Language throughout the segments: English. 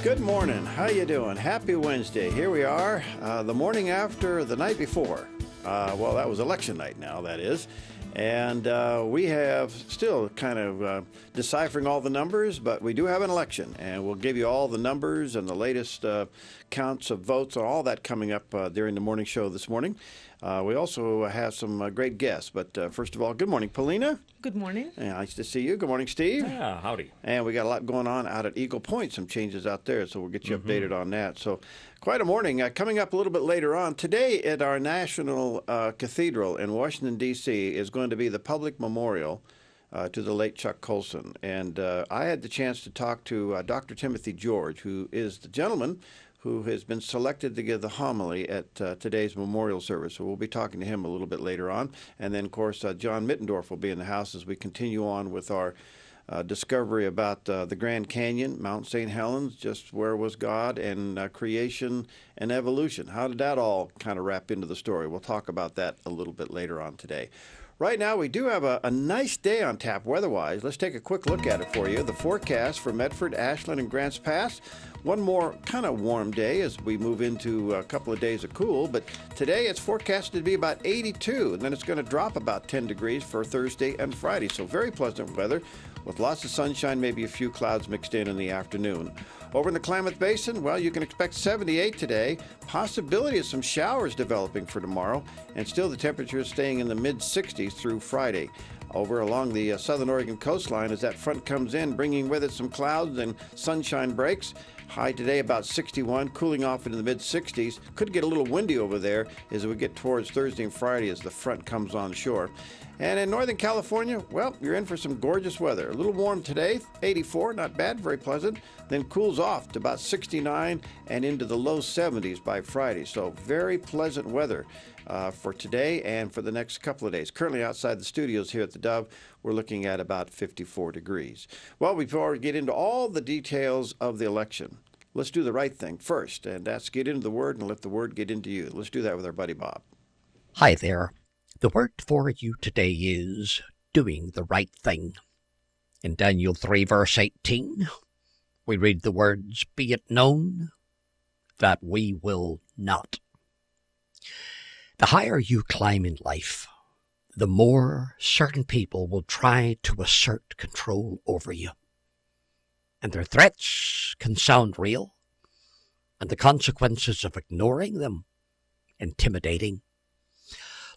Good morning. How you doing? Happy Wednesday. Here we are, the morning after the night before. Well, that was election night now, that is. And we have still kind of deciphering all the numbers, but we do have an election. And we'll give you all the numbers and the latest counts of votes and all that coming up during the morning show this morning. We also have some great guests. But first of all, good morning, Paulina. Good morning. Nice to see you. Good morning, Steve. Yeah, howdy. And we got a lot going on out at Eagle Point, some changes out there, so we'll get you updated on that. So quite a morning. Coming up a little bit later on, today at our National Cathedral in Washington, D.C. is going to be the public memorial to the late Chuck Colson. And I had the chance to talk to Dr. Timothy George, who is the gentleman who has been selected to give the homily at today's memorial service. So we'll be talking to him a little bit later on. And then, of course, John Mittendorf will be in the house as we continue on with our discovery about the Grand Canyon, Mount St. Helens, just where was God, and creation and evolution. How did that all kind of wrap into the story? We'll talk about that a little bit later on today. Right now, we do have a nice day on tap weather-wise. Let's take a quick look at it for you. The forecast for Medford, Ashland, and Grants Pass. One more kind of warm day as we move into a couple of days of cool. But today, it's forecasted to be about 82. And then it's going to drop about 10 degrees for Thursday and Friday. So very pleasant weather with lots of sunshine, maybe a few clouds mixed in the afternoon. Over in the Klamath Basin, well, you can expect 78 today. Possibility of some showers developing for tomorrow, and still the temperature is staying in the mid-60s through Friday. Over along the southern Oregon coastline, as that front comes in, bringing with it some clouds and sunshine breaks. High today about 61, cooling off into the mid-60s. Could get a little windy over there as we get towards Thursday and Friday as the front comes on shore. And in Northern California, well, you're in for some gorgeous weather. A little warm today, 84, not bad, very pleasant. Then cools off to about 69 and into the low 70s by Friday. So very pleasant weather for today and for the next couple of days. Currently outside the studios here at the Dove, we're looking at about 54 degrees. Well, before we get into all the details of the election, let's do the right thing first, and that's get into the Word and let the Word get into you. Let's do that with our buddy Bob. Hi there. The word for you today is doing the right thing. In Daniel 3, verse 18, we read the words, "Be it known that we will not." The higher you climb in life, the more certain people will try to assert control over you. And their threats can sound real, and the consequences of ignoring them intimidating.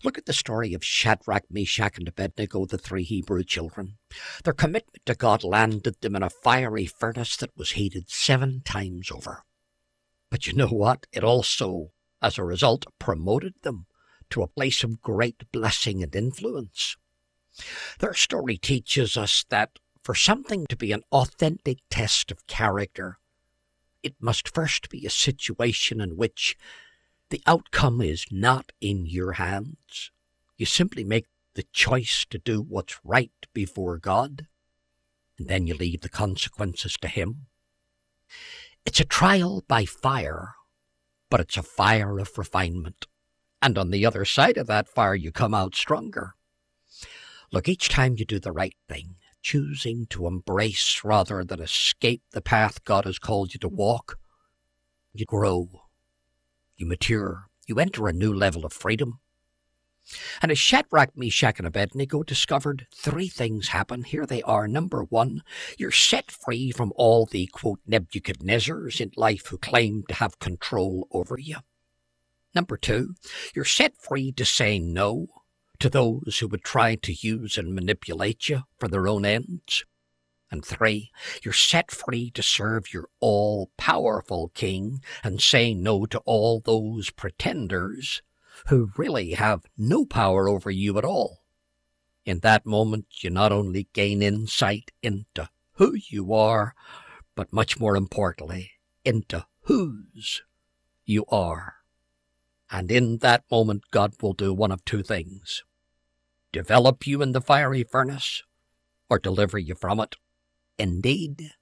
Look at the story of Shadrach, Meshach, and Abednego, the three Hebrew children. Their commitment to God landed them in a fiery furnace that was heated 7 times over. But you know what? It also, as a result, promoted them to a place of great blessing and influence. Their story teaches us that for something to be an authentic test of character, it must first be a situation in which the outcome is not in your hands. You simply make the choice to do what's right before God, and then you leave the consequences to Him. It's a trial by fire, but it's a fire of refinement. And on the other side of that fire, you come out stronger. Look, each time you do the right thing, choosing to embrace rather than escape the path God has called you to walk, you grow. You mature, you enter a new level of freedom. And as Shadrach, Meshach, and Abednego discovered, 3 things happen. Here they are. Number 1, you're set free from all the, quote, Nebuchadnezzars in life who claim to have control over you. Number 2, you're set free to say no to those who would try to use and manipulate you for their own ends. And 3, you're set free to serve your all-powerful King and say no to all those pretenders who really have no power over you at all. In that moment, you not only gain insight into who you are, but much more importantly, into whose you are. And in that moment, God will do one of 2 things: develop you in the fiery furnace or deliver you from it. Indeed,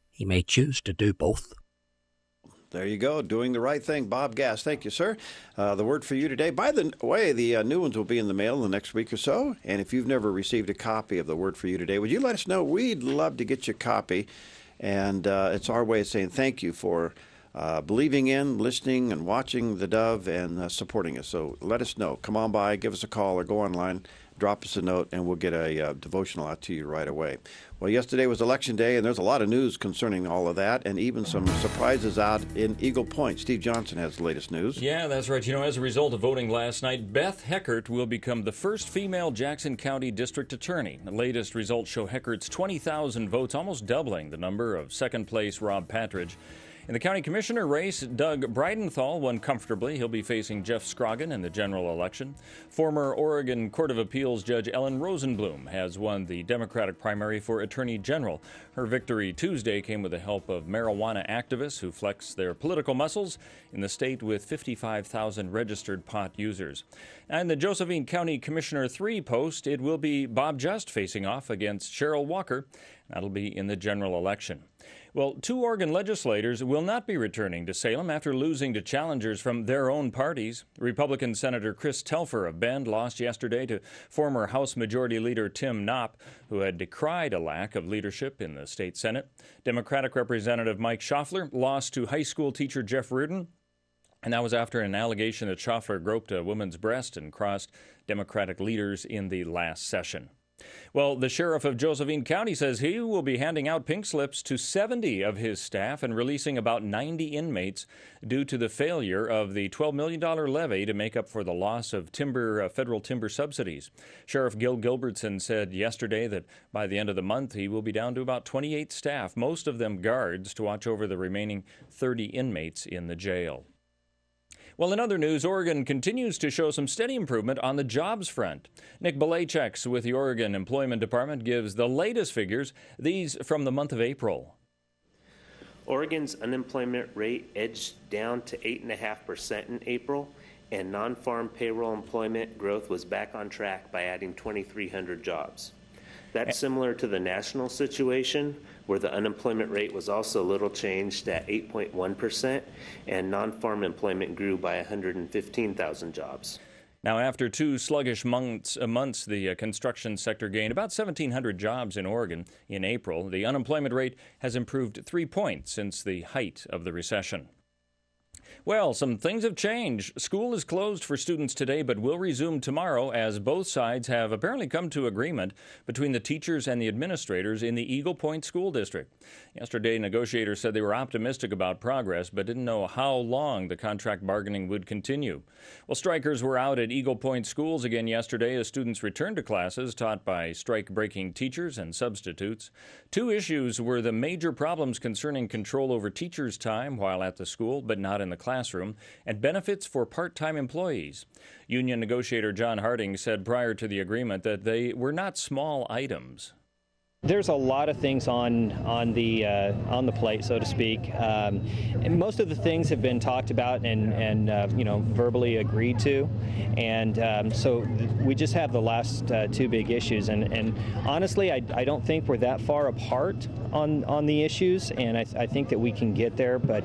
He may choose to do both. There you go, doing the right thing. Bob Gass, thank you, sir. The word for you today. By the way, the new ones will be in the mail in the next week or so. And if you've never received a copy of the word for you today, would you let us know? We'd love to get you a copy. And it's our way of saying thank you for believing in, listening, and watching the Dove and supporting us. So let us know. Come on by, give us a call, or go online, drop us a note, and we'll get a devotional out to you right away. Well, yesterday was Election Day, and there's a lot of news concerning all of that, and even some surprises out in Eagle Point. Steve Johnson has the latest news. Yeah, that's right. As a result of voting last night, Beth Heckert will become the first female Jackson County District Attorney. The latest results show Heckert's 20,000 votes, almost doubling the number of second-place Rob Patridge. In the county commissioner race, Doug Bridenthal won comfortably. He'll be facing Jeff Scroggin in the general election. Former Oregon Court of Appeals Judge Ellen Rosenblum has won the Democratic primary for Attorney General. Her victory Tuesday came with the help of marijuana activists who flex their political muscles in the state with 55,000 registered pot users. And the Josephine County Commissioner 3 post, it will be Bob Just facing off against Cheryl Walker. That'll be in the general election. Well, 2 Oregon legislators will not be returning to Salem after losing to challengers from their own parties. Republican Senator Chris Telfer of Bend lost yesterday to former House Majority Leader Tim Knopp, who had decried a lack of leadership in the state Senate. Democratic Representative Mike Schaffler lost to high school teacher Jeff Reardon, and that was after an allegation that Schaffler groped a woman's breast and crossed Democratic leaders in the last session. Well, the sheriff of Josephine County says he will be handing out pink slips to 70 of his staff and releasing about 90 inmates due to the failure of the $12 million levy to make up for the loss of federal timber subsidies. Sheriff Gil Gilbertson said yesterday that by the end of the month he will be down to about 28 staff, most of them guards, to watch over the remaining 30 inmates in the jail. Well, in other news, Oregon continues to show some steady improvement on the jobs front. Nick Belachek with the Oregon Employment Department gives the latest figures, these from the month of April. Oregon's unemployment rate edged down to 8.5% in April, and non-farm payroll employment growth was back on track by adding 2,300 jobs. That's similar to the national situation, where the unemployment rate was also little changed at 8.1%, and non-farm employment grew by 115,000 jobs. Now, after 2 sluggish months, the construction sector gained about 1,700 jobs in Oregon in April. The unemployment rate has improved 3 points since the height of the recession. Well, some things have changed. School is closed for students today, but will resume tomorrow as both sides have apparently come to agreement between the teachers and the administrators in the Eagle Point School District. Yesterday, negotiators said they were optimistic about progress, but didn't know how long the contract bargaining would continue. Well, strikers were out at Eagle Point schools again yesterday as students returned to classes taught by strike-breaking teachers and substitutes. 2 issues were the major problems concerning control over teachers' time while at the school, but not in the classroom, and benefits for part-time employees. Union negotiator John Harding said prior to the agreement that they were not small items. There's a lot of things on the plate, so to speak. And most of the things have been talked about and verbally agreed to, and so we just have the last 2 big issues. And honestly, I don't think we're that far apart on the issues, and I think that we can get there. But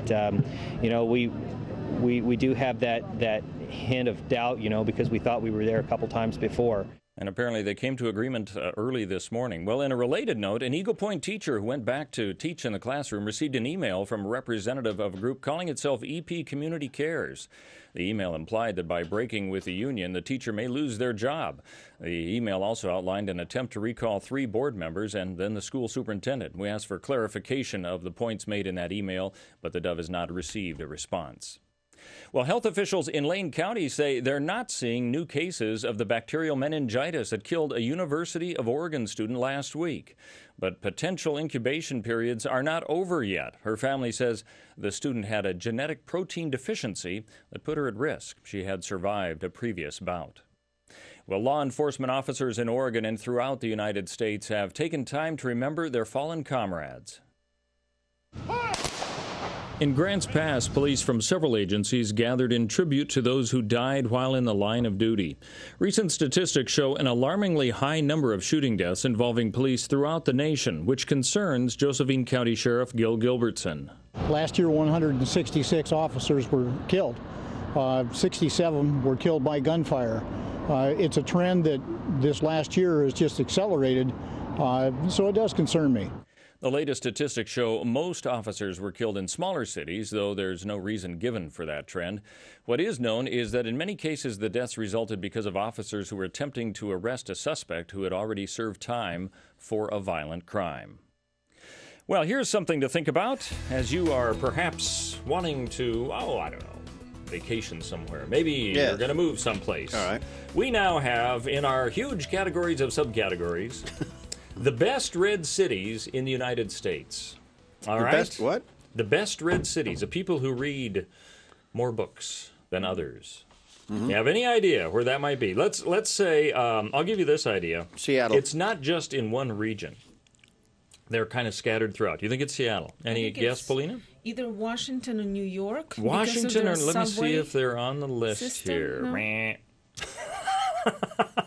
we do have that hint of doubt, because we thought we were there a couple times before. And apparently they came to agreement early this morning. Well, in a related note, an Eagle Point teacher who went back to teach in the classroom received an email from a representative of a group calling itself EP Community Cares. The email implied that by breaking with the union, the teacher may lose their job. The email also outlined an attempt to recall 3 board members and then the school superintendent. We asked for clarification of the points made in that email, but the Dove has not received a response. Well, health officials in Lane County say they're not seeing new cases of the bacterial meningitis that killed a University of Oregon student last week. But potential incubation periods are not over yet. Her family says the student had a genetic protein deficiency that put her at risk. She had survived a previous bout. Well, law enforcement officers in Oregon and throughout the United States have taken time to remember their fallen comrades. In Grants Pass, police from several agencies gathered in tribute to those who died while in the line of duty. Recent statistics show an alarmingly high number of shooting deaths involving police throughout the nation, which concerns Josephine County Sheriff Gil Gilbertson. Last year, 166 officers were killed. 67 were killed by gunfire. It's a trend that this last year has just accelerated, so it does concern me. The latest statistics show most officers were killed in smaller cities, though there's no reason given for that trend. What is known is that in many cases the deaths resulted because of officers who were attempting to arrest a suspect who had already served time for a violent crime. Well, here's something to think about as you are perhaps wanting to, I don't know, vacation somewhere. Maybe you're going to move someplace. All right. We now have in our huge categories of subcategories the best red cities in the United States. All right? Best what? The best red cities, the people who read more books than others. You have any idea where that might be? Let's say, I'll give you this idea. Seattle. It's not just in one region. They're kind of scattered throughout. You think it's Seattle? Any guess, Paulina? Either Washington or New York. Washington, or let me see if they're on the list system? here. No.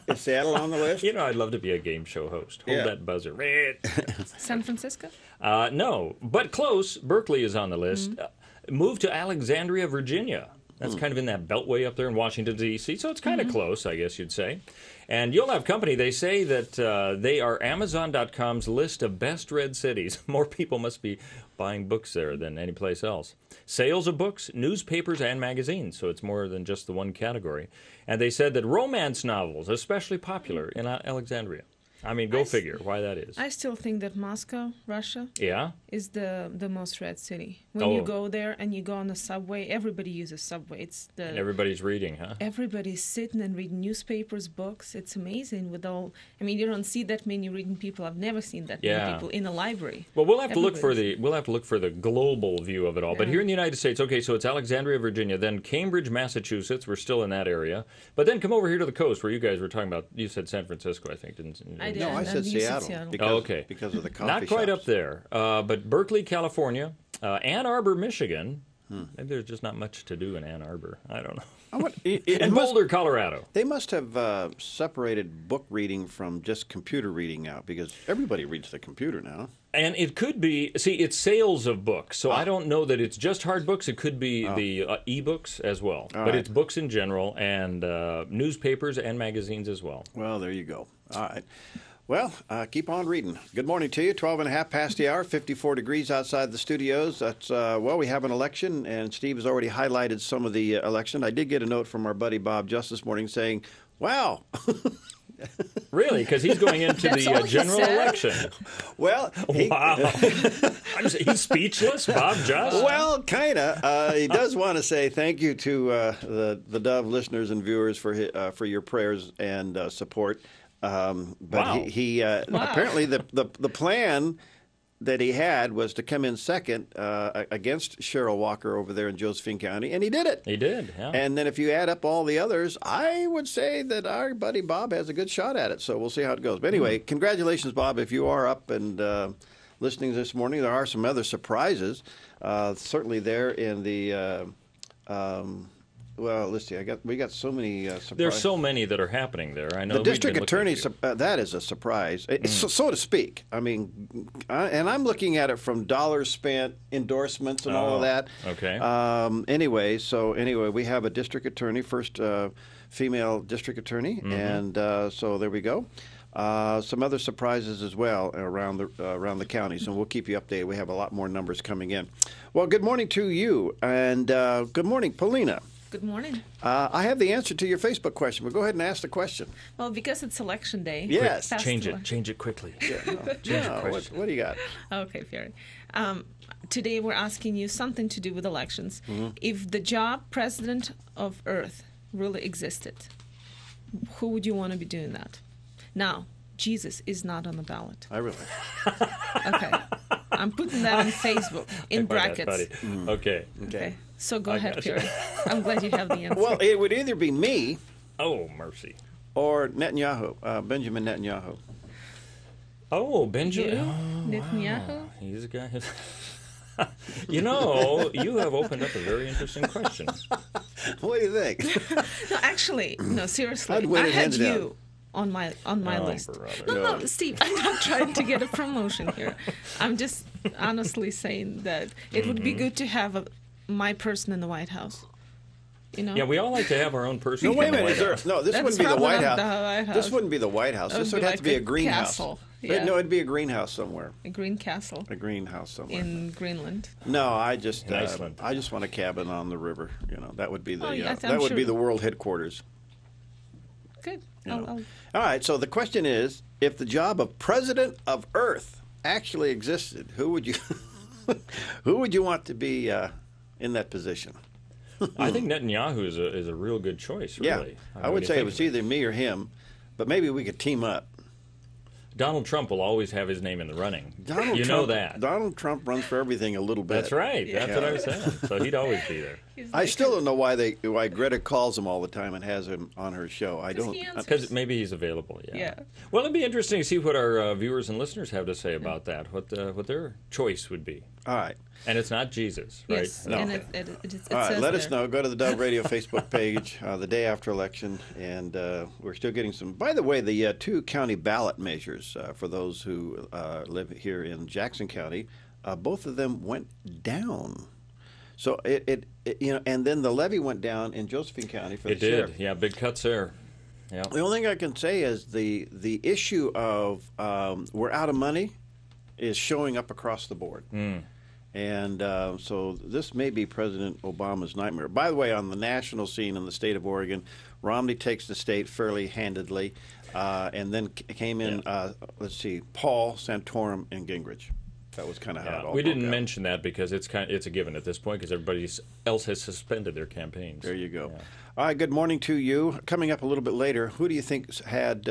Is Seattle on the list? You know, I'd love to be a game show host. Hold that buzzer. San Francisco? No, but close. Berkeley is on the list. Move to Alexandria, Virginia. That's kind of in that beltway up there in Washington, D.C., so it's kind of close, I guess you'd say. And you'll have company. They say that they are Amazon.com's list of best read cities. More people must be buying books there than any place else. Sales of books, newspapers, and magazines, so it's more than just the one category. And they said that romance novels are especially popular in Alexandria. I mean, go figure why that is. I still think that Moscow, Russia, is the most read city. When you go there and you go on the subway, everybody uses subway. And everybody's reading, huh? Everybody's sitting and reading newspapers, books. It's amazing with all. I mean, you don't see that many reading people. I've never seen that many people in a library. Well, we'll have to look for the global view of it all. But here in the United States, okay, so it's Alexandria, Virginia, then Cambridge, Massachusetts. We're still in that area. But then come over here to the coast where you guys were talking about. You said San Francisco, I think, didn't you? No, I said Seattle. Because of the coffee Not quite shops. up there. But Berkeley, California, Ann Arbor, Michigan. Maybe there's just not much to do in Ann Arbor. I don't know. And Boulder, Colorado. They must have separated book reading from just computer reading out because everybody reads the computer now. And it could be, it's sales of books. So I don't know that it's just hard books. It could be the e-books as well. But it's books in general and newspapers and magazines as well. Well, there you go. All right. Well, keep on reading. Good morning to you. 12 and a half past the hour, 54 degrees outside the studios. That's, we have an election, and Steve has already highlighted some of the election. I did get a note from our buddy Bob just this morning saying, wow. Really? Because he's going into the general election. Well, wow. He's speechless, Bob Just? Well, kind of. He does want to say thank you to the Dove listeners and viewers for your prayers and support. But he apparently the plan that he had was to come in second against Cheryl Walker over there in Josephine County, and he did it. He did, yeah. And then if you add up all the others, I would say that our buddy Bob has a good shot at it, so we'll see how it goes. But anyway, congratulations, Bob, if you are up and listening this morning. There are some other surprises, certainly there in the well, let's see. We got so many surprises. There's so many that are happening there. I know the district attorney. That is a surprise, so to speak. I mean, and I'm looking at it from dollars spent, endorsements, and all of that. Okay. Anyway, we have a district attorney, first female district attorney, and so there we go. Some other surprises as well around the county, so we'll keep you updated. We have a lot more numbers coming in. Well, good morning to you, and good morning, Paulina. Good morning. I have the answer to your Facebook question, but go ahead and ask the question. Well, because it's election day. Yes. Change it quickly. What do you got? Okay, Fury. Today we're asking you something to do with elections. If the job president of Earth really existed, who would you want to be doing that? Now, Jesus is not on the ballot. I really. Okay. I'm putting that on Facebook in brackets. Okay. So go ahead, Fury. I'm glad you have the answer. Well, it would either be me. Oh, mercy. Or Netanyahu, Benjamin Netanyahu. Oh, Benjamin. Netanyahu? Wow. He's a guy who's... you have opened up a very interesting question. What do you think? No, actually, seriously. I had you on my list. Brother. No, Steve, I'm not trying to get a promotion here. I'm just honestly saying that it would be good to have my person in the White House. Yeah, we all like to have our own person. No, wait a minute. This wouldn't be the White House. The White House. This wouldn't be the White House. This would have to be a greenhouse. Yeah. No, it'd be a greenhouse somewhere. A green castle A greenhouse somewhere. in Greenland. No, I just In Iceland. I just want a cabin on the river. That would be the yeah, that would sure. be the world headquarters. Good. You know. I'll All right. So the question is, if the job of president of Earth actually existed, who would you want to be in that position? I think Netanyahu is a real good choice, really. Yeah, I would say it was either me or him, but maybe we could team up. Donald Trump will always have his name in the running. You Trump, know that. Donald Trump runs for everything a little bit. That's right. That's what I was saying. So he'd always be there. I still don't know why Greta calls him all the time and has him on her show. I don't. Because maybe he's available. Yeah. Well, it'd be interesting to see what our viewers and listeners have to say about that. What their choice would be. All right. And it's not Jesus, right? Yes, No. and it All right, says let us there. know. Go to the Dove Radio Facebook page the day after election, and we're still getting some. By the way, the 2 county ballot measures for those who live here in Jackson County, both of them went down. So it and then the levy went down in Josephine County for the sheriff. It did. Yeah, big cuts there. Yeah. The only thing I can say is the issue of we're out of money is showing up across the board. And so this may be President Obama's nightmare. By the way, on the national scene in the state of Oregon, Romney takes the state fairly handedly, and then came in, let's see, Paul, Santorum, and Gingrich. That was kind of how it all We didn't broke out. mention that because it's a given at this point because everybody else has suspended their campaigns. There you go. Yeah. All right, good morning to you. Coming up a little bit later, who do you think had,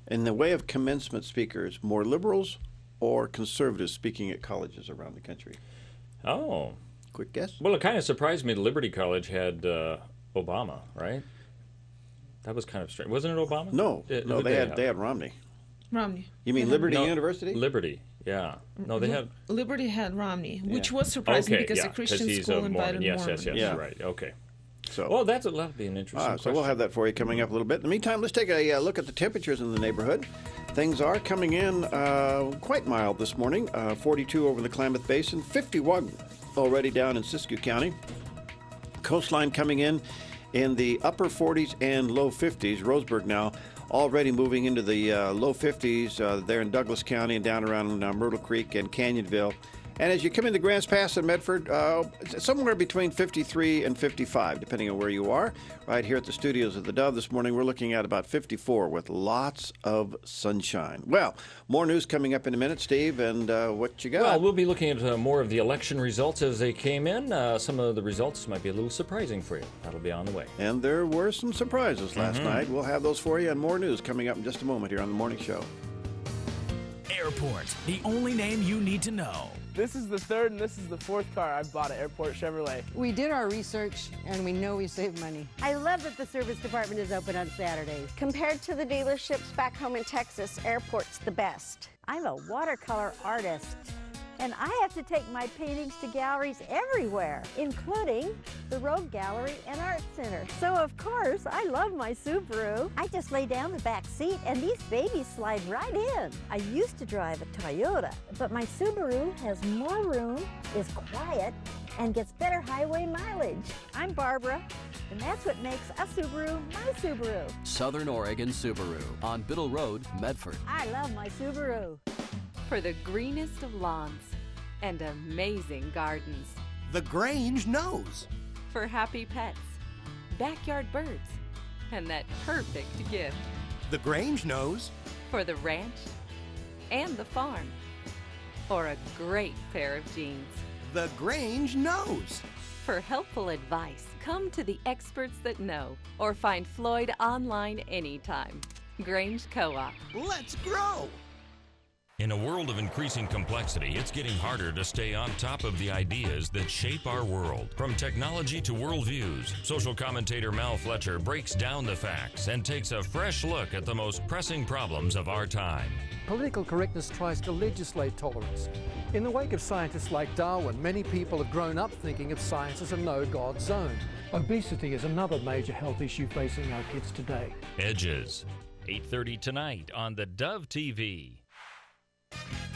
in the way of commencement speakers, more liberals or conservatives speaking at colleges around the country? Oh. Quick guess? Well, it kind of surprised me that Liberty College had Obama, right? That was kind of strange. Wasn't it Obama? No, Who they have? had Romney. Romney. You mean Liberty No, University? Liberty, yeah. No, they had... Liberty had Romney, which was surprising because yeah, a Christian he's school a invited Mormon. Yes, Mormons. yes, right. Okay. So, Well, that'll be an interesting so question. we'll have that for you coming up a little bit. In the meantime, let's take a look at the temperatures in the neighborhood. Things are coming in quite mild this morning. 42 over the Klamath Basin, 51 already down in Siskiyou County. Coastline coming in the upper 40s and low 50s. Roseburg now already moving into the low 50s there in Douglas County and down around Myrtle Creek and Canyonville. And as you come into Grants Pass and Medford, somewhere between 53 and 55, depending on where you are. Right here at the studios of the Dove this morning, we're looking at about 54 with lots of sunshine. Well, more news coming up in a minute, Steve, and what you got? Well, we'll be looking at more of the election results as they came in. Some of the results might be a little surprising for you. That'll be on the way. And there were some surprises last night. We'll have those for you and more news coming up in just a moment here on the morning show. Airport, the only name you need to know. This is the 3rd and this is the 4th car I've bought at Airport Chevrolet. We did our research and we know we save money. I love that the service department is open on Saturdays. Compared to the dealerships back home in Texas, Airport's the best. I'm a watercolor artist, and I have to take my paintings to galleries everywhere, including the Rogue Gallery and Art Center. So, of course, I love my Subaru. I just lay down the back seat, and these babies slide right in. I used to drive a Toyota, but my Subaru has more room, is quiet, and gets better highway mileage. I'm Barbara, and that's what makes a Subaru my Subaru. Southern Oregon Subaru on Biddle Road, Medford. I love my Subaru. For the greenest of lawns and amazing gardens. The Grange knows. For happy pets, backyard birds, and that perfect gift. The Grange knows. For the ranch and the farm. Or a great pair of jeans. The Grange knows. For helpful advice, come to the experts that know or find Floyd online anytime. Grange Co-op. Let's grow. In a world of increasing complexity, it's getting harder to stay on top of the ideas that shape our world. From technology to worldviews, social commentator Mal Fletcher breaks down the facts and takes a fresh look at the most pressing problems of our time. Political correctness tries to legislate tolerance. In the wake of scientists like Darwin, many people have grown up thinking of science as a no-God zone. Obesity is another major health issue facing our kids today. Edges, 8:30 tonight on the Dove TV.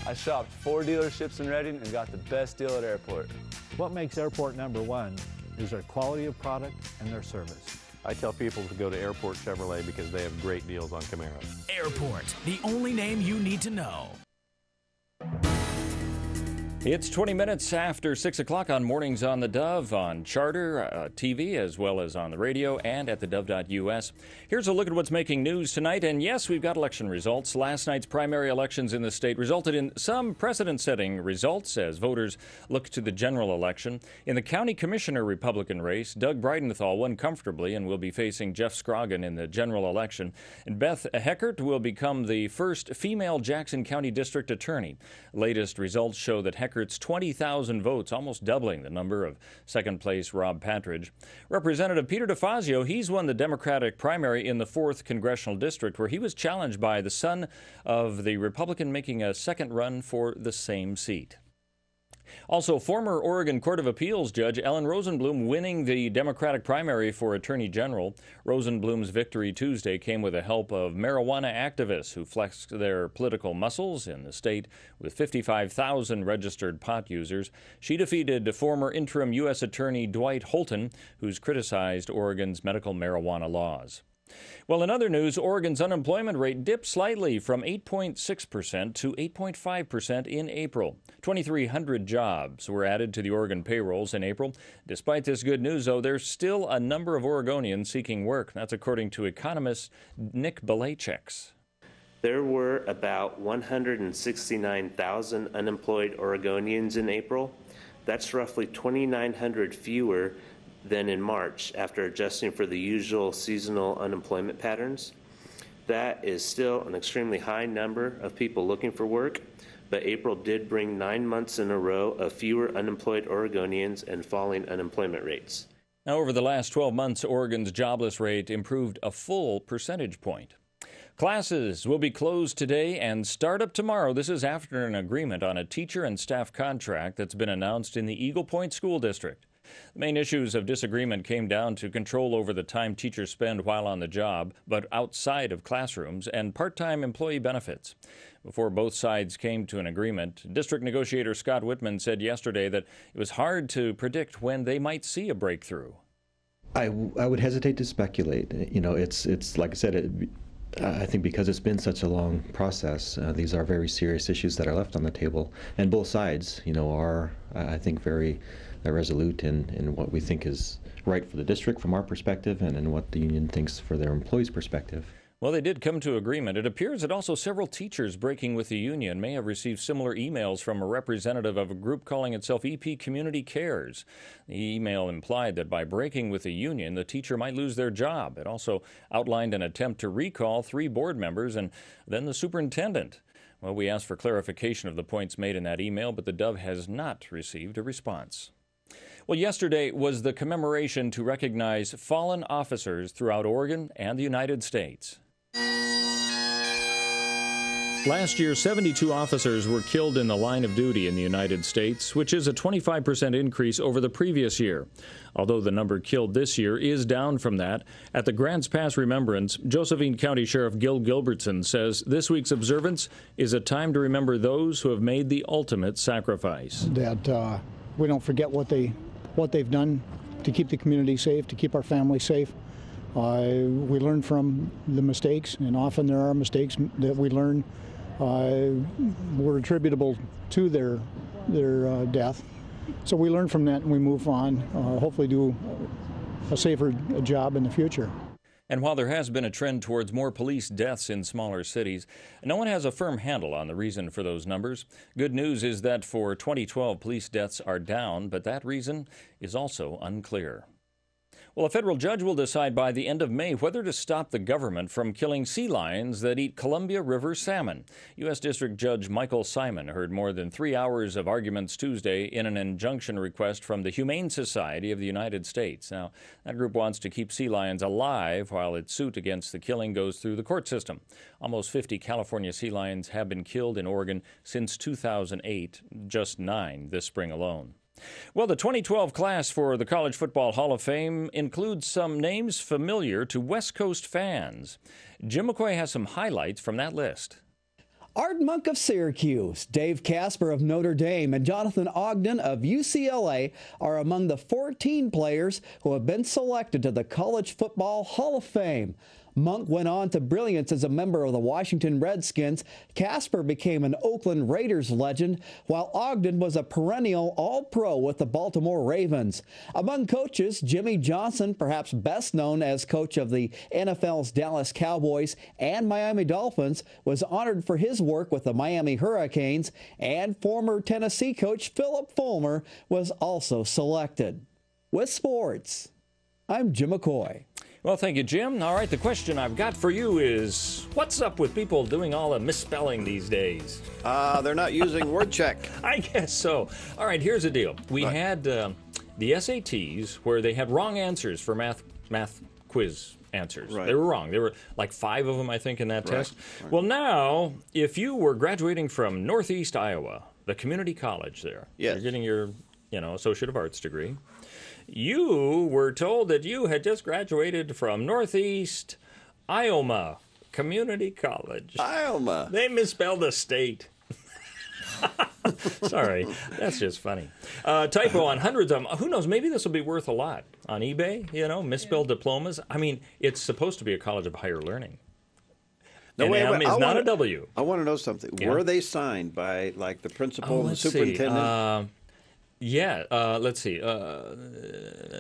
I shopped 4 dealerships in Redding and got the best deal at Airport. What makes Airport #1 is their quality of product and their service. I tell people to go to Airport Chevrolet because they have great deals on Camaros. Airport, the only name you need to know. It's 20 minutes after 6 o'clock on Mornings on the Dove, on Charter TV, as well as on the radio and at thedove.us. Here's a look at what's making news tonight. And yes, we've got election results. Last night's primary elections in the state resulted in some precedent-setting results as voters look to the general election. In the county commissioner Republican race, Doug Bridenthal won comfortably and will be facing Jeff Scroggin in the general election. And Beth Heckert will become the first female Jackson County District Attorney. Latest results show that Heckert's 20,000 votes, almost doubling the number of second-place Rob Patridge. Representative Peter DeFazio, he's won the Democratic primary in the 4th Congressional District, where he was challenged by the son of the Republican making a second run for the same seat. Also, former Oregon Court of Appeals Judge Ellen Rosenblum winning the Democratic primary for Attorney General. Rosenblum's victory Tuesday came with the help of marijuana activists who flexed their political muscles in the state with 55,000 registered pot users. She defeated former interim U.S. Attorney Dwight Holton, who's criticized Oregon's medical marijuana laws. Well, in other news, Oregon's unemployment rate dipped slightly from 8.6% to 8.5% in April. 2,300 jobs were added to the Oregon payrolls in April. Despite this good news, though, there's still a number of Oregonians seeking work. That's according to economist Nick Belachek's. There were about 169,000 unemployed Oregonians in April. That's roughly 2,900 fewer than in March, after adjusting for the usual seasonal unemployment patterns. That is still an extremely high number of people looking for work, but April did bring 9 months in a row of fewer unemployed Oregonians and falling unemployment rates. Now, over the last 12 months, Oregon's jobless rate improved a full percentage point. Classes will be closed today and start up tomorrow. This is after an agreement on a teacher and staff contract that's been announced in the Eagle Point School District. The main issues of disagreement came down to control over the time teachers spend while on the job, but outside of classrooms, and part-time employee benefits. Before both sides came to an agreement, District Negotiator Scott Whitman said yesterday that it was hard to predict when they might see a breakthrough. I would hesitate to speculate. You know, it's like I said, I think because it's been such a long process, these are very serious issues that are left on the table, and both sides, you know, are I think very resolute in what we think is right for the district from our perspective and in what the union thinks for their employees' perspective. Well, they did come to agreement. It appears that also several teachers breaking with the union may have received similar emails from a representative of a group calling itself EP Community Cares. The email implied that by breaking with the union, the teacher might lose their job. It also outlined an attempt to recall 3 board members and then the superintendent. Well, we asked for clarification of the points made in that email, but the Dove has not received a response. Well, yesterday was the commemoration to recognize fallen officers throughout Oregon and the United States. Last year, 72 officers were killed in the line of duty in the United States, which is a 25% increase over the previous year. Although the number killed this year is down from that, at the Grants Pass Remembrance, Josephine County Sheriff Gil Gilbertson says this week's observance is a time to remember those who have made the ultimate sacrifice. That we don't forget what they've done to keep the community safe, to keep our family safe. We learn from the mistakes, and often there are mistakes that we learn were attributable to their death. So we learn from that and we move on, hopefully do a safer job in the future. And while there has been a trend towards more police deaths in smaller cities, no one has a firm handle on the reason for those numbers. Good news is that for 2012, police deaths are down, but that reason is also unclear. Well, a federal judge will decide by the end of May whether to stop the government from killing sea lions that eat Columbia River salmon. U.S. District Judge Michael Simon heard more than 3 hours of arguments Tuesday in an injunction request from the Humane Society of the United States. Now, that group wants to keep sea lions alive while its suit against the killing goes through the court system. Almost 50 California sea lions have been killed in Oregon since 2008, just 9 this spring alone. Well, the 2012 class for the College Football Hall of Fame includes some names familiar to West Coast fans. Jim McCoy has some highlights from that list. Art Monk of Syracuse, Dave Casper of Notre Dame, and Jonathan Ogden of UCLA are among the 14 players who have been selected to the College Football Hall of Fame. Monk went on to brilliance as a member of the Washington Redskins. Casper became an Oakland Raiders legend, while Ogden was a perennial All-Pro with the Baltimore Ravens. Among coaches, Jimmy Johnson, perhaps best known as coach of the NFL's Dallas Cowboys and Miami Dolphins, was honored for his work with the Miami Hurricanes, and former Tennessee coach Philip Fulmer was also selected. With sports, I'm Jim McCoy. Well, thank you, Jim. All right, the question I've got for you is, what's up with people doing all the misspelling these days? They're not using word check. I guess so. All right, here's the deal. We had the SATs where they had wrong answers for math quiz answers. Right. They were wrong. There were like 5 of them, I think, in that test. Right. Well, now, if you were graduating from Northeast Iowa, the community college there, yes. You're getting your, Associate of Arts degree. You were told that you had just graduated from Northeast Iowa Community College. Iowa. They misspelled the state. Sorry, that's just funny. Typo on hundreds of them. Who knows? Maybe this will be worth a lot on eBay. Misspelled diplomas. I mean, it's supposed to be a college of higher learning. No, wait, M is not a W. I want to know something. Yeah. Were they signed by, like, the principal and the Let's superintendent? Let's see.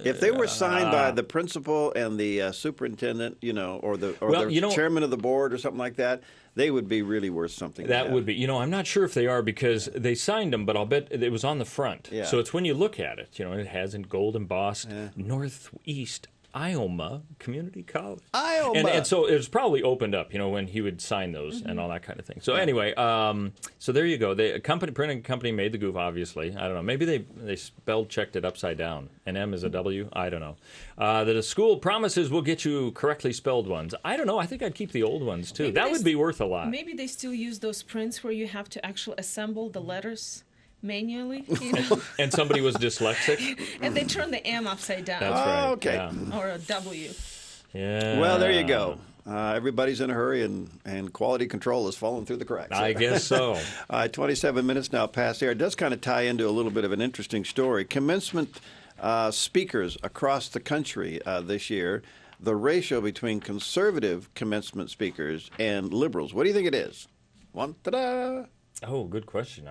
If they were signed by the principal and the superintendent, or the chairman of the board or something like that, they would be really worth something. That would be. I'm not sure if they are because they signed them, but I'll bet it was on the front. Yeah. So it's when you look at it, it has in gold embossed Northeast Iowa Community College. Iowa. And so it was probably opened up, when he would sign those and all that kind of thing. So anyway, so there you go. The printing company made the goof, obviously. I don't know. Maybe they spell checked it upside down. An M is a W. I don't know. That a school promises will get you correctly spelled ones. I don't know. I think I'd keep the old ones, too. That would be worth a lot. Maybe they still use those prints where you have to actually assemble the letters manually, and somebody was dyslexic, and they turn the M upside down. That's right. Okay. Yeah. Or a W. Yeah. Well, there you go. Everybody's in a hurry, and quality control has fallen through the cracks. I guess so. 27 minutes now past there. It does kind of tie into a little bit of an interesting story. Commencement speakers across the country this year, the ratio between conservative commencement speakers and liberals. What do you think it is? Ta-da! Oh, good question.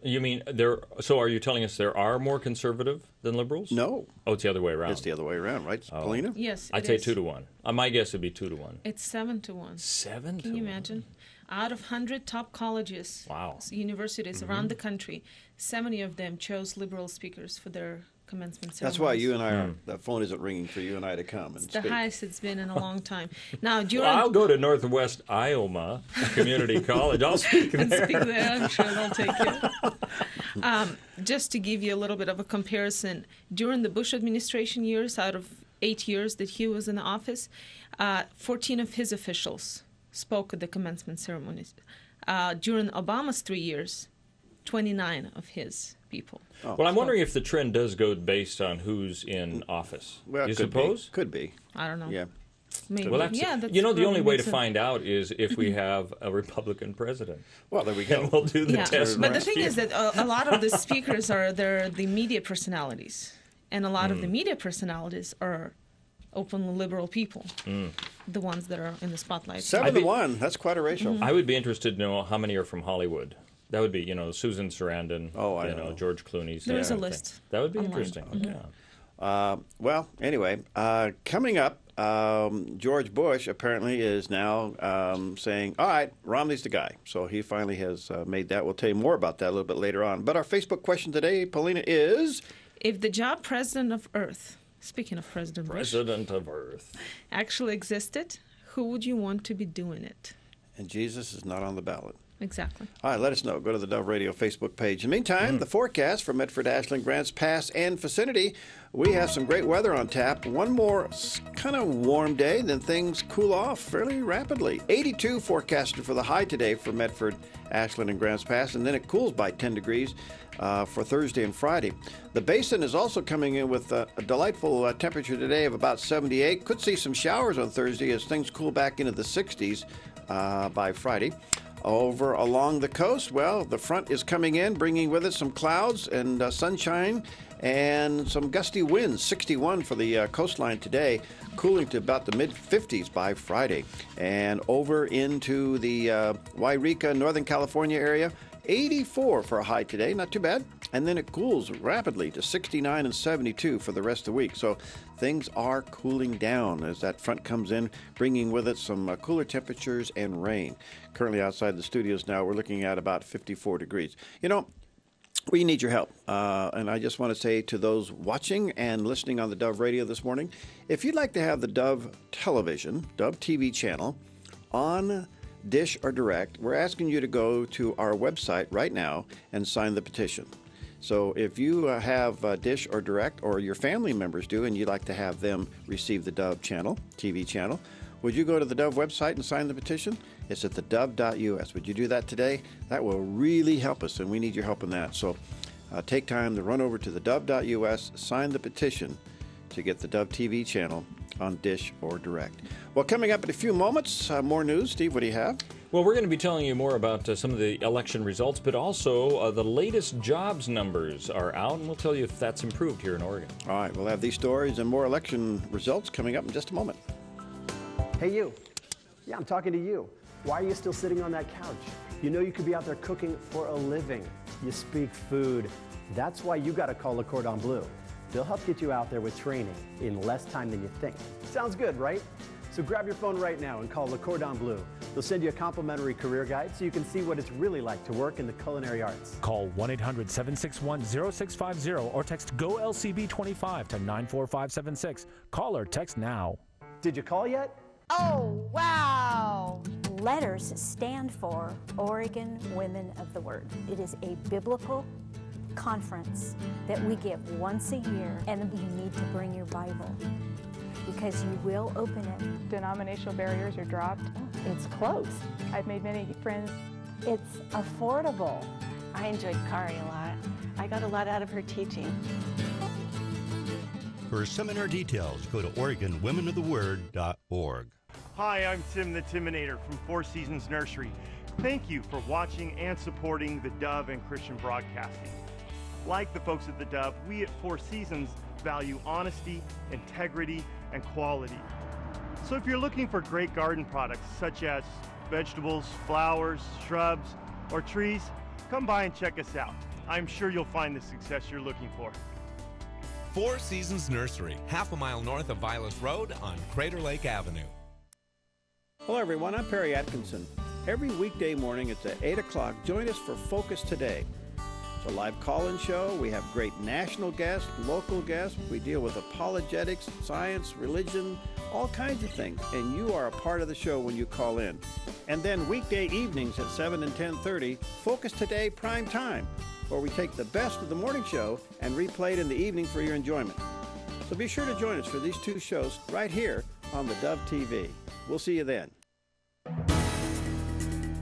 You mean there? So, are you telling us there are more conservative than liberals? No. Oh, it's the other way around. It's the other way around, right, Paulina? Yes, I'd say 2 to 1. My guess would be 2 to 1. It's 7 to 1. 7 Can you imagine? Out of 100 top colleges, universities around the country, 70 of them chose liberal speakers for their commencement ceremonies. That's why you and I are, the phone isn't ringing for you and I to come and It's speak. the highest it's been in a long time. Now, I'll go to Northwest Iowa Community College. I'll speak there. And speak there. I'm sure they'll take you. Just to give you a little bit of a comparison, during the Bush administration years, out of 8 years that he was in the office, 14 of his officials spoke at the commencement ceremonies. During Obama's 3 years, 29 of his people. Well, I'm wondering if the trend does go based on who's in office. Well, you suppose? Could be. I don't know. Yeah. Maybe. Well, that's, that's the only way to makes find out is if we have a Republican president. Well, there we go. And we'll do the test. But the thing is that a lot of the speakers they're the media personalities, and a lot of the media personalities are openly liberal people, the ones that are in the spotlight. 7 to 1. That's quite a ratio. I would be interested to know how many are from Hollywood. That would be, Susan Sarandon, George Clooney's. There's a list. That would be online. interesting. Yeah. Well, anyway, coming up, George Bush apparently is now saying, all right, Romney's the guy. So he finally has made that. We'll tell you more about that a little bit later on. But our Facebook question today, Paulina, is... If the job president of Earth, speaking of President Bush... President of Earth. ...actually existed, who would you want to be doing it? And Jesus is not on the ballot. Exactly. All right, let us know. Go to the Dove Radio Facebook page. In the meantime, the forecast for Medford, Ashland, Grants Pass, and vicinity. We have some great weather on tap. One more kind of warm day, then things cool off fairly rapidly. 82 forecasted for the high today for Medford, Ashland, and Grants Pass, and then it cools by 10 degrees for Thursday and Friday. The basin is also coming in with a delightful temperature today of about 78. Could see some showers on Thursday as things cool back into the 60s by Friday. Over along the coast, well, the front is coming in, bringing with it some clouds and sunshine and some gusty winds. 61 for the coastline today, cooling to about the mid-50s by Friday. And over into the Wairika, Northern California area, 84 for a high today, not too bad. And then it cools rapidly to 69 and 72 for the rest of the week. So things are cooling down as that front comes in, bringing with it some cooler temperatures and rain. Currently outside the studios now, we're looking at about 54 degrees. You know, we need your help. And I just want to say to those watching and listening on the Dove Radio this morning, if you'd like to have the Dove television, Dove TV channel on Dish or Direct, we're asking you to go to our website right now and sign the petition. So if you have Dish or Direct, or your family members do, and you'd like to have them receive the Dove channel, TV channel, would you go to the Dove website and sign the petition? It's at theDove.us. Would you do that today? That will really help us, and we need your help in that. So take time to run over to theDove.us, sign the petition to get the Dove TV channel on Dish or Direct. Well, coming up in a few moments, more news. Steve, what do you have? Well, we're going to be telling you more about some of the election results, but also the latest jobs numbers are out, and we'll tell you if that's improved here in Oregon. All right, we'll have these stories and more election results coming up in just a moment. Hey, you. Yeah, I'm talking to you. Why are you still sitting on that couch? You know you could be out there cooking for a living. You speak food. That's why you got to call Le Cordon Bleu. They'll help get you out there with training in less time than you think. Sounds good, right? So grab your phone right now and call Le Cordon Bleu. They'll send you a complimentary career guide so you can see what it's really like to work in the culinary arts. Call 1-800-761-0650 or text GOLCB25 to 94576. Call or text now. Did you call yet? Oh, wow! Letters stand for Oregon Women of the Word. It is a biblical conference that we give once a year, and you need to bring your Bible because you will open it. Denominational barriers are dropped. It's close. I've made many friends. It's affordable. I enjoyed Kari a lot. I got a lot out of her teaching. For seminar details, go to OregonWomenOfTheWord.org. Hi, I'm Tim the Timinator from Four Seasons Nursery. Thank you for watching and supporting the Dove and Christian Broadcasting. Like the folks at the Dove, we at Four Seasons value honesty, integrity, and quality. So if you're looking for great garden products such as vegetables, flowers, shrubs, or trees, come by and check us out. I'm sure you'll find the success you're looking for. Four Seasons Nursery, half a mile north of Vilas Road on Crater Lake Avenue. Hello, everyone. I'm Perry Atkinson. Every weekday morning it's at 8 o'clock. Join us for Focus Today. It's a live call-in show. We have great national guests, local guests. We deal with apologetics, science, religion, all kinds of things. And you are a part of the show when you call in. And then weekday evenings at 7 and 10:30, Focus Today Prime Time, where we take the best of the morning show and replay it in the evening for your enjoyment. So be sure to join us for these two shows right here on the Dove TV. We'll see you then.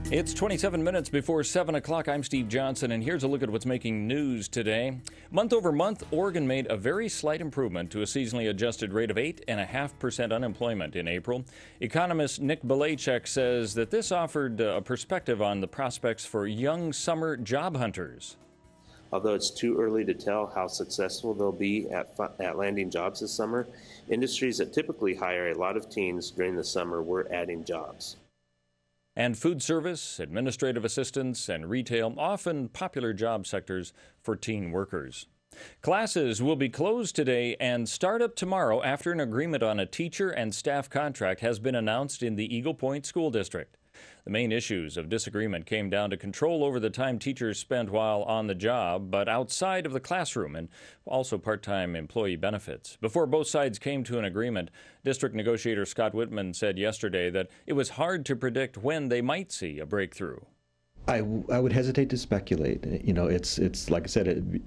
It's 27 minutes before 7 o'clock. I'm Steve Johnson, and here's a look at what's making news today. Month over month, Oregon made a very slight improvement to a seasonally adjusted rate of 8.5% unemployment in April. Economist Nick Belachek says that this offered a perspective on the prospects for young summer job hunters. Although it's too early to tell how successful they'll be at landing jobs this summer, industries that typically hire a lot of teens during the summer were adding jobs. And food service, administrative assistants, and retail, often popular job sectors for teen workers. Classes will be closed today and start up tomorrow after an agreement on a teacher and staff contract has been announced in the Eagle Point School District. The main issues of disagreement came down to control over the time teachers spent while on the job, but outside of the classroom, and also part-time employee benefits. Before both sides came to an agreement, District Negotiator Scott Whitman said yesterday that it was hard to predict when they might see a breakthrough. I would hesitate to speculate. You know, it's like I said,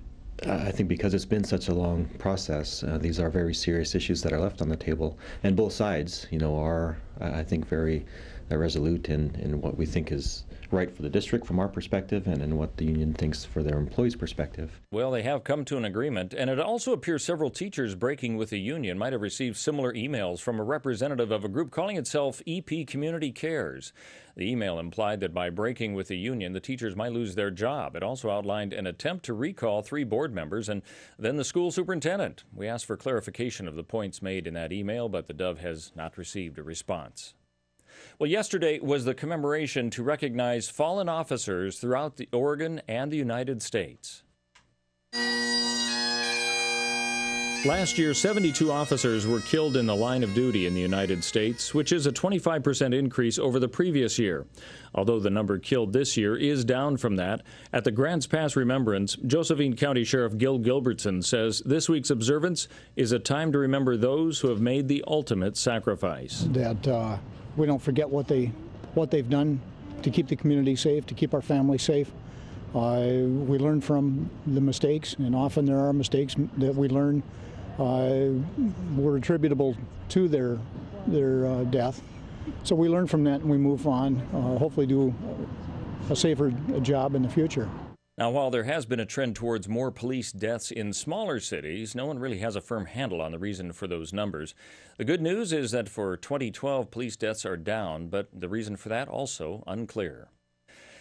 I think because it's been such a long process, these are very serious issues that are left on the table, and both sides, you know, are I think very resolute in what we think is right for the district from our perspective and in what the union thinks for their employees' perspective. Well, they have come to an agreement, and it also appears several teachers breaking with the union might have received similar emails from a representative of a group calling itself EP Community Cares. The email implied that by breaking with the union, the teachers might lose their job. It also outlined an attempt to recall 3 board members and then the school superintendent. We asked for clarification of the points made in that email, but the Dove has not received a response. Well, yesterday was the commemoration to recognize fallen officers throughout the Oregon and the United States. Last year, 72 officers were killed in the line of duty in the United States, which is a 25% increase over the previous year. Although the number killed this year is down from that, at the Grants Pass Remembrance, Josephine County Sheriff Gil Gilbertson says this week's observance is a time to remember those who have made the ultimate sacrifice. That we don't forget what they've done to keep the community safe, to keep our families safe. We learn from the mistakes, and often there are mistakes that we learn were attributable to their death. So we learn from that and we move on, hopefully do a safer job in the future. Now, while there has been a trend towards more police deaths in smaller cities, no one really has a firm handle on the reason for those numbers. The good news is that for 2012, police deaths are down, but the reason for that also unclear.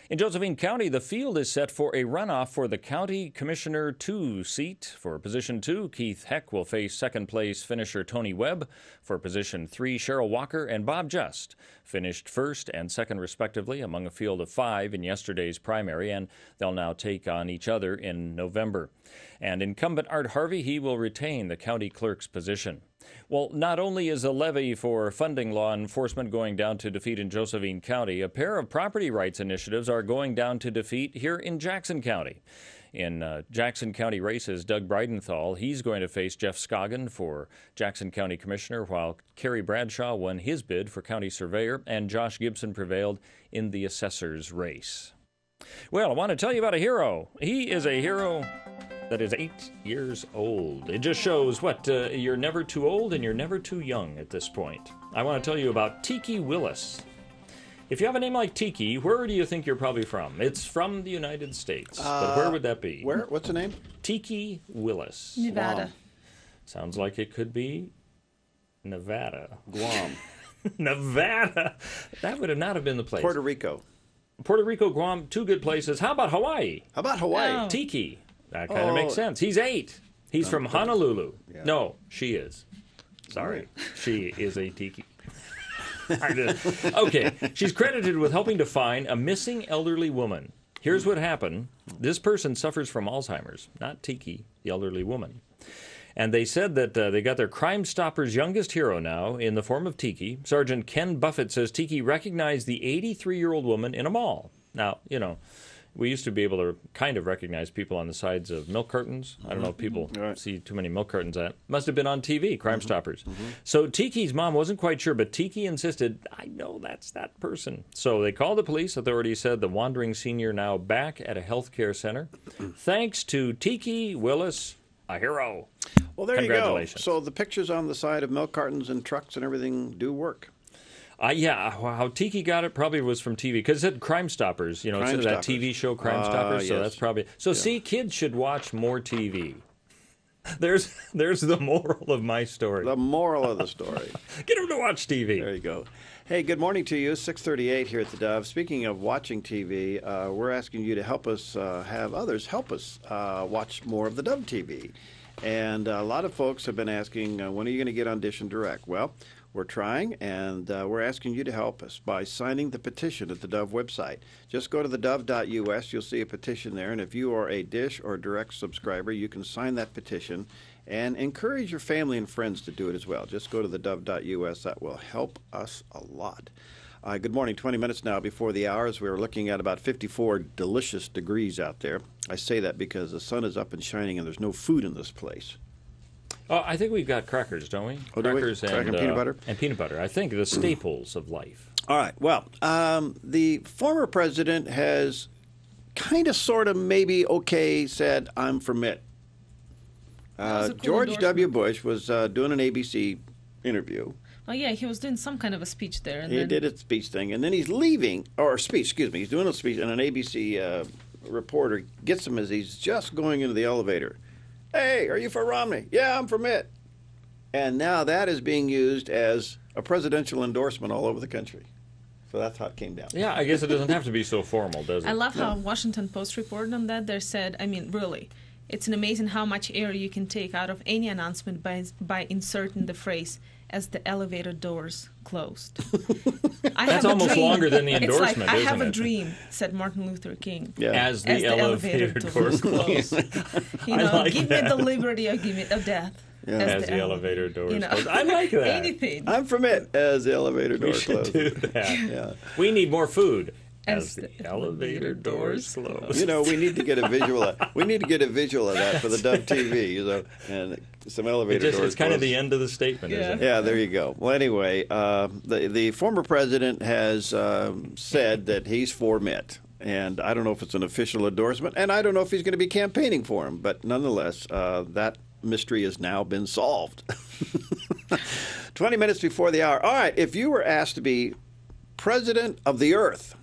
In Josephine County, the field is set for a runoff for the County Commissioner 2 seat. For Position 2, Keith Heck will face second-place finisher Tony Webb. For Position 3, Cheryl Walker and Bob Just finished first and second, respectively, among a field of 5 in yesterday's primary, and they'll now take on each other in November. And incumbent Art Harvey, he will retain the county clerk's position. Well, not only is a levy for funding law enforcement going down to defeat in Josephine County, a pair of property rights initiatives are going down to defeat here in Jackson County. In Jackson County races, Doug Breidenthal, he's going to face Jeff Scoggin for Jackson County Commissioner, while Kerry Bradshaw won his bid for County Surveyor, and Josh Gibson prevailed in the assessor's race. Well, I want to tell you about a hero. He is a hero that is 8 years old. It just shows you're never too old and you're never too young at this point. I want to tell you about Tiki Willis. If you have a name like Tiki, where do you think you're probably from? It's from the United States, but where would that be? Where? What's the name? Tiki Willis. Nevada. Sounds like it could be Nevada. Guam. Nevada. That would not have been the place. Puerto Rico, Guam, 2 good places. How about Hawaii? Oh. Tiki. That kind of makes sense. He's 8. He's from Honolulu. Yeah. No, she is. Sorry. She is a Tiki. Okay. She's credited with helping to find a missing elderly woman. Here's what happened. This person suffers from Alzheimer's, not Tiki, the elderly woman. And they said that they got their Crime Stoppers' youngest hero now in the form of Tiki. Sergeant Ken Buffett says Tiki recognized the 83-year-old woman in a mall. Now, we used to be able to kind of recognize people on the sides of milk cartons. I don't know if people see too many milk cartons. That must have been on TV, Crime Stoppers. So Tiki's mom wasn't quite sure, but Tiki insisted, I know that's that person. So they called the police. Authorities said the wandering senior now back at a healthcare center. Thanks to Tiki Willis, a hero. Well, there you go. Congratulations. So the pictures on the side of milk cartons and trucks and everything do work. Yeah, how Tiki got it probably was from TV, because it said Crime Stoppers. It's that TV show Crime Stoppers. So that's probably See, kids should watch more TV. There's the moral of my story. The moral of the story. Get them to watch TV. There you go. Hey, good morning to you. 6:38 here at the Dove. Speaking of watching TV, we're asking you to help us have others help us watch more of the Dove TV. And a lot of folks have been asking, when are you going to get on Dish and Direct? Well, we're trying, and we're asking you to help us by signing the petition at the Dove website. Just go to thedove.us. You'll see a petition there, and if you are a Dish or Direct subscriber, you can sign that petition and encourage your family and friends to do it as well. Just go to thedove.us. That will help us a lot. Good morning. 20 minutes now before the hour, as we're looking at about 54 delicious degrees out there. I say that because the sun is up and shining, and there's no food in this place. Oh, I think we've got crackers, don't we? Oh, crackers do we? And peanut butter? And peanut butter. I think the staples of life. All right. Well, the former president has kind of, sort of, maybe, said, I'm from it. George W. Bush was doing an ABC interview Oh, yeah, he was doing some kind of a speech there. And He then... did a speech thing, and then he's leaving, or speech, excuse me. He's doing a speech, and an ABC reporter gets him as he's just going into the elevator. Hey, are you for Romney? Yeah, I'm for Mitt. And now that is being used as a presidential endorsement all over the country. So that's how it came down. Yeah, I guess it doesn't have to be so formal, does it? I love how Washington Post reported on that. They said, I mean, really, it's an amazing how much air you can take out of any announcement by inserting the phrase, as the elevator doors closed. That's almost longer than the endorsement, it's like, I have isn't a it? dream, said Martin Luther King. Yeah. As the elevator doors close. You know, like give that. me the liberty or give me the death. Yeah. As the elevator doors you know, close. I like that. Anything. I'm from it as the elevator door We should closes. do that. Yeah. We need more food. As As the the elevator doors close. You know, we need to get a visual. We need to get a visual of that for the Dove TV. You know, and some elevator doors. It's kind of close. the end of the statement, isn't it? Yeah, there you go. Well, anyway, the former president has said that he's for Mitt. And I don't know if it's an official endorsement, and I don't know if he's going to be campaigning for him. But nonetheless, that mystery has now been solved. 20 minutes before the hour. All right, if you were asked to be president of the earth.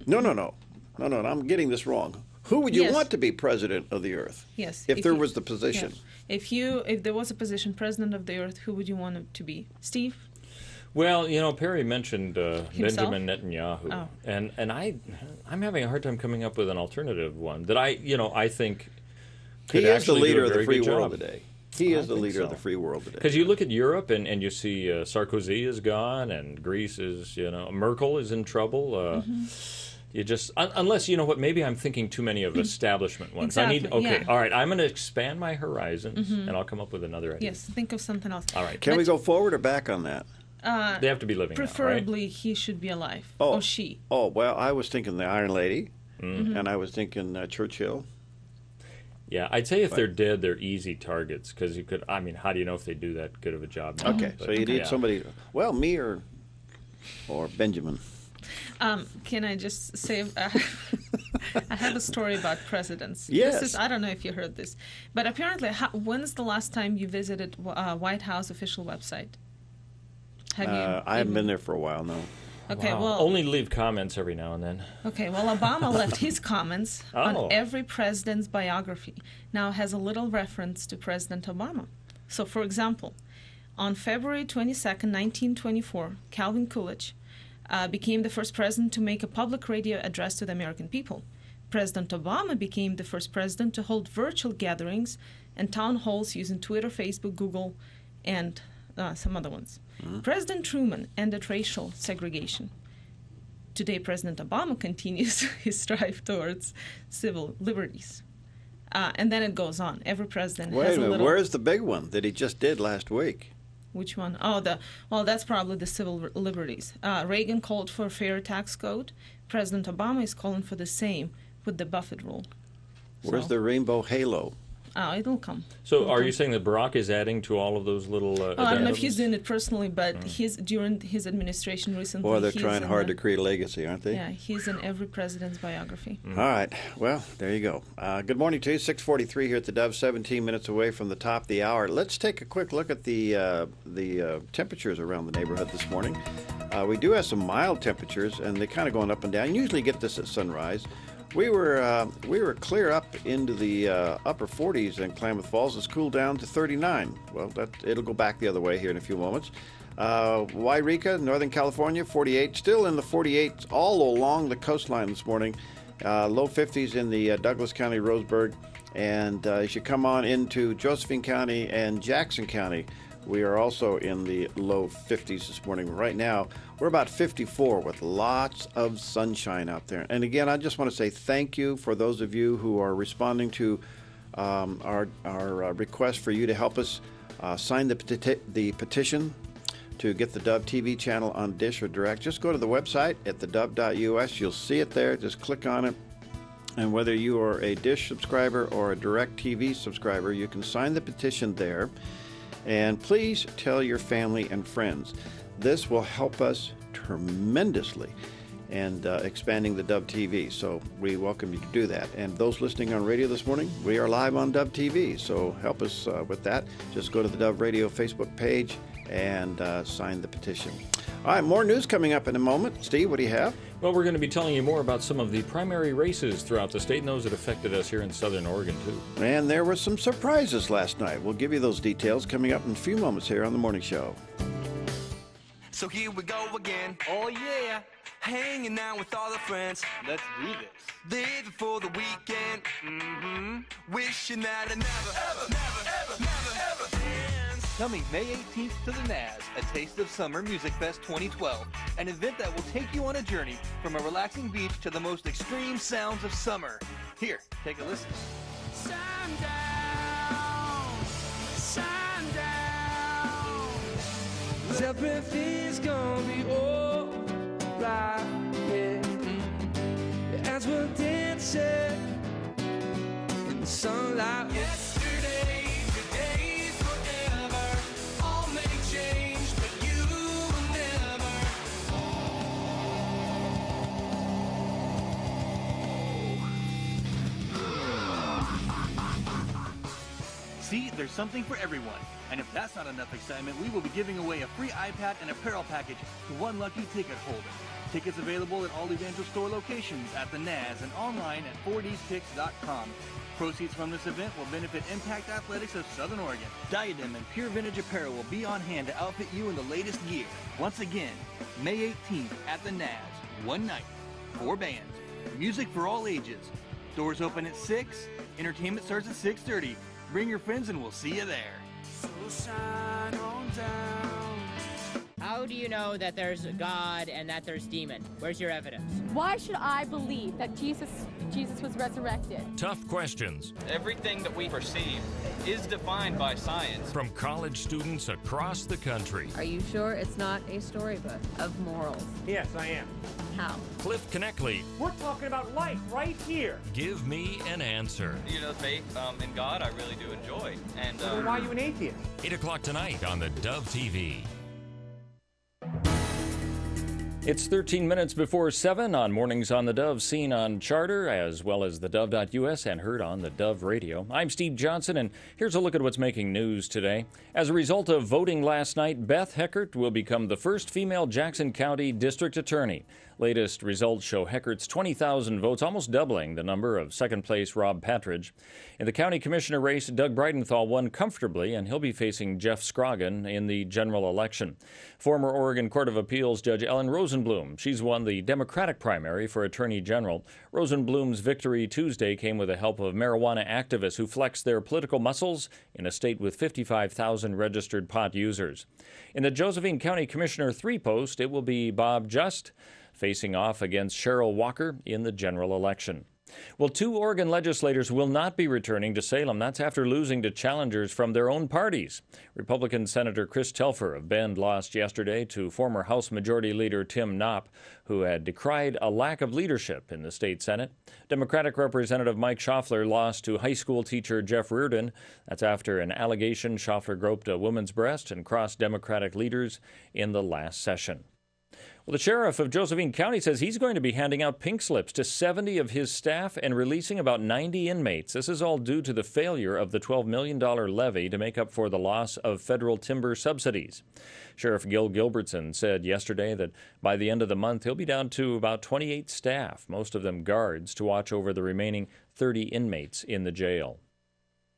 No, I'm getting this wrong. Who would you want to be president of the earth? Yes. If there was the position. Yeah. If there was a position, president of the earth, who would you want it to be? Steve? Well, you know, Perry mentioned Benjamin Netanyahu, Oh. and I'm having a hard time coming up with an alternative one that I think could He is the actually leader do a of the very free good world job. today. He is the think leader of so. the free world today. Because you look at Europe and you see Sarkozy is gone and Greece is, Merkel is in trouble. You just, unless, you know what, maybe I'm thinking too many of establishment ones. Exactly, Okay, yeah. all right, I'm going to expand my horizons and I'll come up with another idea. Yes, think of something else. All right. Can we go forward or back on that? They have to be living now, right? Preferably, he should be alive. Oh. Or she. Oh, well, I was thinking the Iron Lady, and I was thinking Churchill. Yeah, I'd say if they're dead, they're easy targets because how do you know if they do that good of a job now? Okay, so you need somebody, well, me or Benjamin. Can I just say, I have a story about presidents. Yes. This is, I don't know if you heard this, but apparently, when's the last time you visited White House official website? Have you? I haven't been there for a while, no. Okay, Wow. well, Only leave comments every now and then. Okay, well, Obama left his comments on every president's biography. Now has a little reference to President Obama. So, for example, on February 22nd, 1924, Calvin Coolidge became the first president to make a public radio address to the American people. President Obama became the first president to hold virtual gatherings and town halls using Twitter, Facebook, Google, and some other ones. President Truman ended racial segregation. Today, President Obama continues his strive towards civil liberties. And then it goes on. Every president Wait has a a minute, little... where's the big one that he just did last week? Which one? Oh, that's probably the civil liberties. Reagan called for a fair tax code. President Obama is calling for the same with the Buffett rule. Where's the rainbow halo? Oh, it'll come. So are you saying that Barack is adding to all of those little I don't know if he's doing it personally, but during his administration recently... Boy, they're trying hard to create a legacy, aren't they? Yeah, he's in every president's biography. All right. Well, there you go. Good morning to you. 6:43 here at the Dove, 17 minutes away from the top of the hour. Let's take a quick look at the temperatures around the neighborhood this morning. We do have some mild temperatures, and they're kind of going up and down. You usually get this at sunrise. We were clear up into the upper 40s in Klamath Falls. It's cooled down to 39. Well, it'll go back the other way here in a few moments. Wairika, Northern California, 48. Still in the 48s all along the coastline this morning. Low 50s in the Douglas County, Roseburg. And as you come on into Josephine County and Jackson County, we are also in the low 50s this morning. Right now, we're about 54 with lots of sunshine out there. And again, I just want to say thank you for those of you who are responding to our request for you to help us sign the petition to get the Dove TV channel on Dish or Direct. Just go to the website at thedove.us. You'll see it there. Just click on it. And whether you are a Dish subscriber or a Direct TV subscriber, you can sign the petition there. And please tell your family and friends. This will help us tremendously in expanding the Dove TV. So we welcome you to do that. And those listening on radio this morning, we are live on Dove TV. So help us with that. Just go to the Dove Radio Facebook page and sign the petition. All right, more news coming up in a moment. Steve, what do you have? Well, we're going to be telling you more about some of the primary races throughout the state and those that affected us here in Southern Oregon, too. And there were some surprises last night. We'll give you those details coming up in a few moments here on The Morning Show. So here we go again. Oh yeah. Hanging out with all the friends. Let's do this. Living for the weekend. Wishing that I never dance. Coming May 18th to the NAS, A Taste of Summer Music Fest 2012. An event that will take you on a journey from a relaxing beach to the most extreme sounds of summer. Here, take a listen. Sundown. Everything's gonna be alright, yeah. As we're dancing in the sunlight. Yesterday, today, forever. All may change, but you will never. See, there's something for everyone. And if that's not enough excitement, we will be giving away a free iPad and apparel package to one lucky ticket holder. Tickets available at all Evangel store locations at the NAS and online at 4dtix.com. Proceeds from this event will benefit Impact Athletics of Southern Oregon. Diadem and Pure Vintage Apparel will be on hand to outfit you in the latest gear. Once again, May 18th at the NAS. One night, 4 bands, music for all ages. Doors open at 6, entertainment starts at 6:30. Bring your friends and we'll see you there. So shine on down. How do you know that there's a God and that there's demon? Where's your evidence? Why should I believe that Jesus was resurrected? Tough questions. Everything that we perceive is defined by science. From college students across the country. Are you sure it's not a storybook of morals? Yes, I am. How? Cliff Knechtle. We're talking about life right here. Give me an answer. You know, faith in God, I really do enjoy. And well, why are you an atheist? 8 o'clock tonight on the Dove TV. It's 13 minutes before 7 on Mornings on the Dove, seen on Charter, as well as the Dove.us and heard on the Dove Radio. I'm Steve Johnson, and here's a look at what's making news today. As a result of voting last night, Beth Heckert will become the first female Jackson County District Attorney. Latest results show Heckert's 20,000 votes, almost doubling the number of second-place Rob Patridge. In the county commissioner race, Doug Bridenthal won comfortably, and he'll be facing Jeff Scroggin in the general election. Former Oregon Court of Appeals Judge Ellen Rosenblum, she's won the Democratic primary for Attorney General. Rosenblum's victory Tuesday came with the help of marijuana activists who flexed their political muscles in a state with 55,000 registered pot users. In the Josephine County Commissioner 3 post, it will be Bob Just facing off against Cheryl Walker in the general election. Well, 2 Oregon legislators will not be returning to Salem. That's after losing to challengers from their own parties. Republican Senator Chris Telfer of Bend lost yesterday to former House Majority Leader Tim Knopp, who had decried a lack of leadership in the state Senate. Democratic Representative Mike Schaffler lost to high school teacher Jeff Reardon. That's after an allegation Schaffler groped a woman's breast and crossed Democratic leaders in the last session. Well, the sheriff of Josephine County says he's going to be handing out pink slips to 70 of his staff and releasing about 90 inmates. This is all due to the failure of the $12 million levy to make up for the loss of federal timber subsidies. Sheriff Gil Gilbertson said yesterday that by the end of the month, he'll be down to about 28 staff, most of them guards, to watch over the remaining 30 inmates in the jail.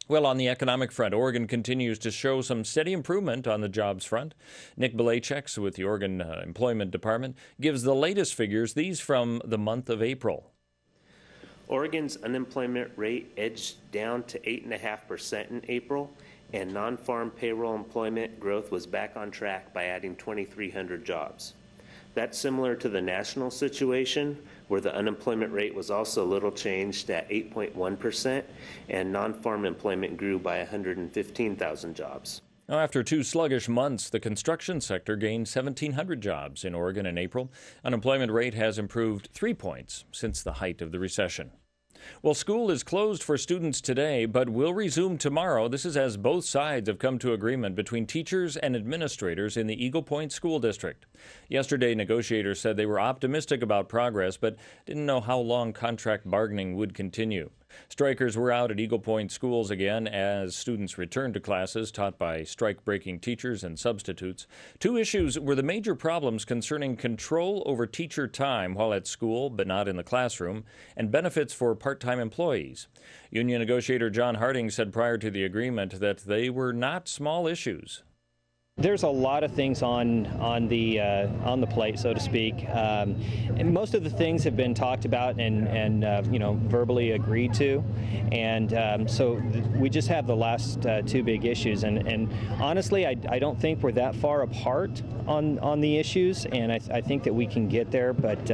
Well, on the economic front, Oregon continues to show some steady improvement on the jobs front. Nick Belachek with the Oregon Employment Department gives the latest figures, these from the month of April. Oregon's unemployment rate edged down to 8.5% in April, and non-farm payroll employment growth was back on track by adding 2,300 jobs. That's similar to the national situation, where the unemployment rate was also little changed at 8.1%, and non-farm employment grew by 115,000 jobs. Now, after 2 sluggish months, the construction sector gained 1,700 jobs in Oregon in April. Unemployment rate has improved 3 points since the height of the recession. Well, school is closed for students today, but will resume tomorrow. This is as both sides have come to agreement between teachers and administrators in the Eagle Point School District. Yesterday, negotiators said they were optimistic about progress, but didn't know how long contract bargaining would continue. Strikers were out at Eagle Point schools again as students returned to classes taught by strike-breaking teachers and substitutes. Two issues were the major problems concerning control over teacher time while at school but not in the classroom, and benefits for part-time employees. Union negotiator John Harding said prior to the agreement that they were not small issues. There's a lot of things on the plate, so to speak. And most of the things have been talked about and verbally agreed to, and so we just have the last two big issues. And honestly, I don't think we're that far apart on the issues, and I think that we can get there. But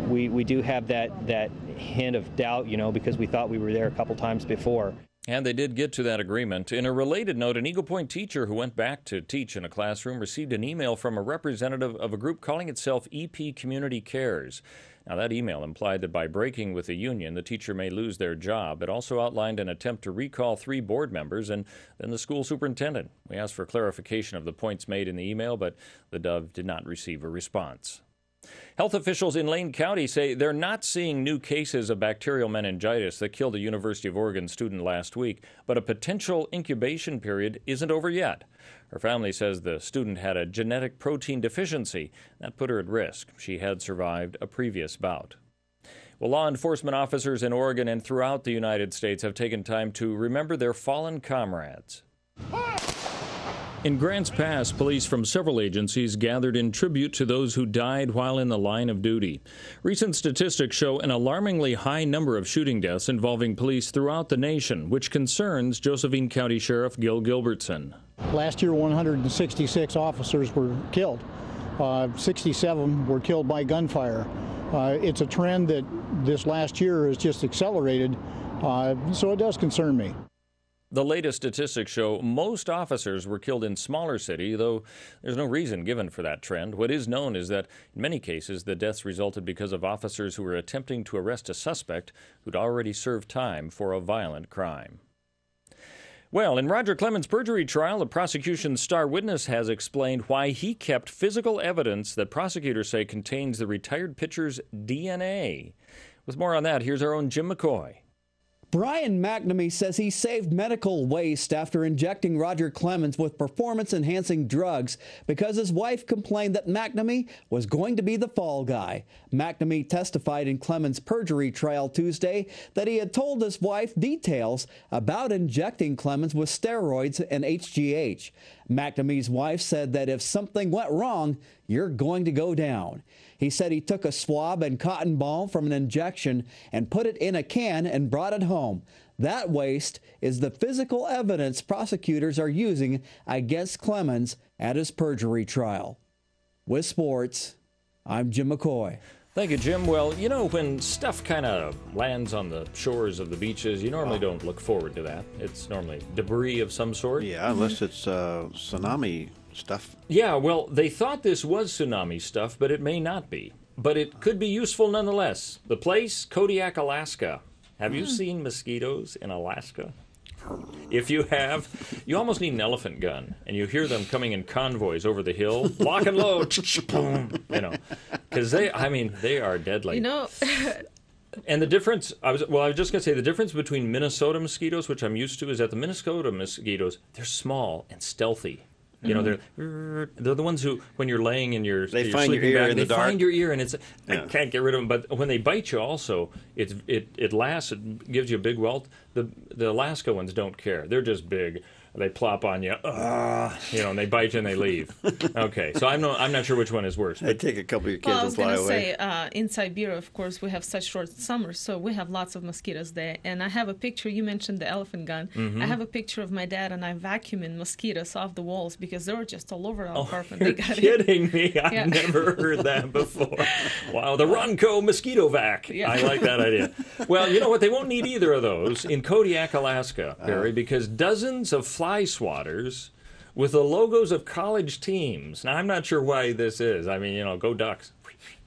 we do have that hint of doubt, because we thought we were there a couple times before. And they did get to that agreement. In a related note, an Eagle Point teacher who went back to teach in a classroom received an email from a representative of a group calling itself EP Community Cares. Now, that email implied that by breaking with the union, the teacher may lose their job. It also outlined an attempt to recall 3 board members and then the school superintendent. We asked for clarification of the points made in the email, but the Dove did not receive a response. Health officials in Lane County say they're not seeing new cases of bacterial meningitis that killed a University of Oregon student last week, but a potential incubation period isn't over yet. Her family says the student had a genetic protein deficiency that put her at risk. She had survived a previous bout. Well, law enforcement officers in Oregon and throughout the United States have taken time to remember their fallen comrades. In Grants Pass, police from several agencies gathered in tribute to those who died while in the line of duty. Recent statistics show an alarmingly high number of shooting deaths involving police throughout the nation, which concerns Josephine County Sheriff Gil Gilbertson. Last year, 166 officers were killed. 67 were killed by gunfire. It's a trend that this last year has just accelerated, so it does concern me. The latest statistics show most officers were killed in smaller cities, though there's no reason given for that trend. What is known is that in many cases the deaths resulted because of officers who were attempting to arrest a suspect who'd already served time for a violent crime. Well, in Roger Clemens' perjury trial, the prosecution's star witness has explained why he kept physical evidence that prosecutors say contains the retired pitcher's DNA. With more on that, here's our own Jim McCoy. Brian McNamee says he saved medical waste after injecting Roger Clemens with performance-enhancing drugs because his wife complained that McNamee was going to be the fall guy. McNamee testified in Clemens' perjury trial Tuesday that he had told his wife details about injecting Clemens with steroids and HGH. McNamee's wife said that if something went wrong, you're going to go down. He said he took a swab and cotton ball from an injection and put it in a can and brought it home. That waste is the physical evidence prosecutors are using against Clemens at his perjury trial. With sports, I'm Jim McCoy. Thank you, Jim. Well, when stuff kind of lands on the shores of the beaches, you normally don't look forward to that. It's normally debris of some sort. Yeah, unless it's tsunami stuff. Yeah, well, they thought this was tsunami stuff, but it may not be. But it could be useful nonetheless. The place, Kodiak, Alaska. Have you seen mosquitoes in Alaska? If you have, you almost need an elephant gun, and you hear them coming in convoys over the hill, lock and load, boom, because they are deadly. And the difference, I was just going to say, the difference between Minnesota mosquitoes, which I'm used to, is that the Minnesota mosquitoes, they're small and stealthy. They're the ones who, when you're laying in your find your ear in the dark. They find your ear, and I can't get rid of them. But when they bite you, also, it lasts. It gives you a big welt. The Alaska ones don't care. They're just big. They plop on you, and they bite you and they leave. Okay, so I'm not sure which one is worse. They take a couple of your kids I was and fly going to away. say, in Siberia, of course, we have such short summers, so we have lots of mosquitoes there. And I have a picture, you mentioned the elephant gun. Mm-hmm. I have a picture of my dad and I vacuuming mosquitoes off the walls because they were just all over our apartment. You're kidding me. I've never heard that before. Wow, the Ronco mosquito vac. Yeah. I like that idea. Well, you know what? They won't need either of those in Kodiak, Alaska, Barry, because dozens of fly swatters with the logos of college teams. Now, I'm not sure why this is. Go Ducks.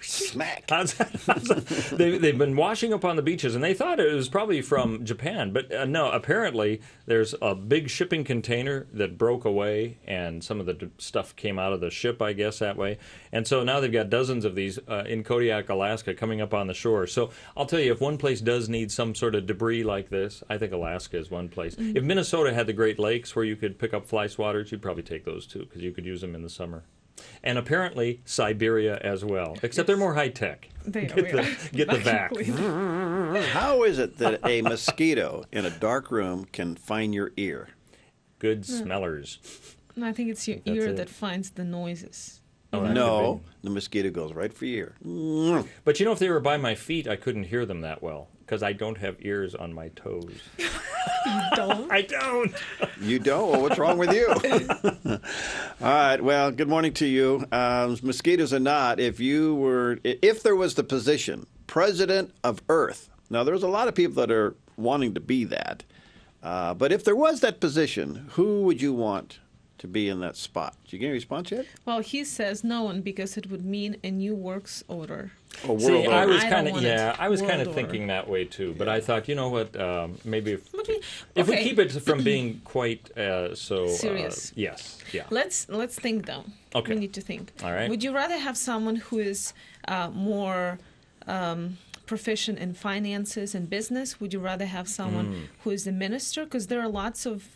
Smack. They've been washing up on the beaches, and they thought it was probably from Japan, but no. Apparently, there's a big shipping container that broke away, and some of the stuff came out of the ship, I guess, that way. And so now they've got dozens of these in Kodiak, Alaska, coming up on the shore. So I'll tell you, if one place does need some sort of debris like this, I think Alaska is one place. If Minnesota had the Great Lakes where you could pick up fly swatters, you'd probably take those too, because you could use them in the summer. And apparently Siberia as well, except they're more high-tech. Get the vac. How is it that a mosquito in a dark room can find your ear? Good smellers. No, I think it's your ear that finds the noises. Oh, no, the mosquito goes right for your ear. But you know, if they were by my feet, I couldn't hear them that well, because I don't have ears on my toes. You don't? I don't. You don't? Well, what's wrong with you? All right. Well, good morning to you. Mosquitoes or not, if there was the position, President of Earth. Now, there's a lot of people that are wanting to be that. But if there was that position, who would you want to be in that spot? Did you get a response yet? Well, he says no one because it would mean a new works order. See, I was kind of thinking that way too. But I thought, you know what? Maybe if we keep it from being quite serious. Yes, yeah. Let's think though. Okay. We need to think. All right. Would you rather have someone who is more proficient in finances and business? Would you rather have someone who is a minister? Because there are lots of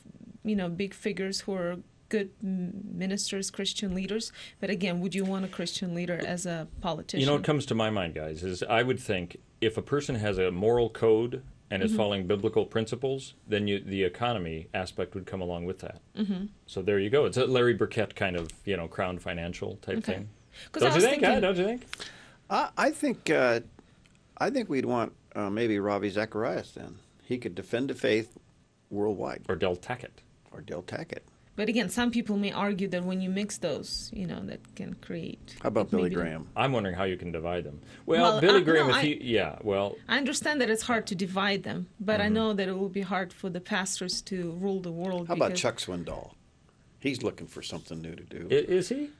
big figures who are good ministers, Christian leaders. But again, would you want a Christian leader as a politician? You know what comes to my mind, guys, is I would think if a person has a moral code and is following biblical principles, then the economy aspect would come along with that. So there you go. It's a Larry Burkett kind of, Crown Financial type thing. Don't you think? Don't you think? I think we'd want maybe Ravi Zacharias then. He could defend the faith worldwide. Or Del Tackett. But again, some people may argue that when you mix those, that can create... How about Billy Graham? I'm wondering how you can divide them. Well, Billy Graham, I understand that it's hard to divide them, but I know that it will be hard for the pastors to rule the world. How about Chuck Swindoll? He's looking for something new to do. Is he?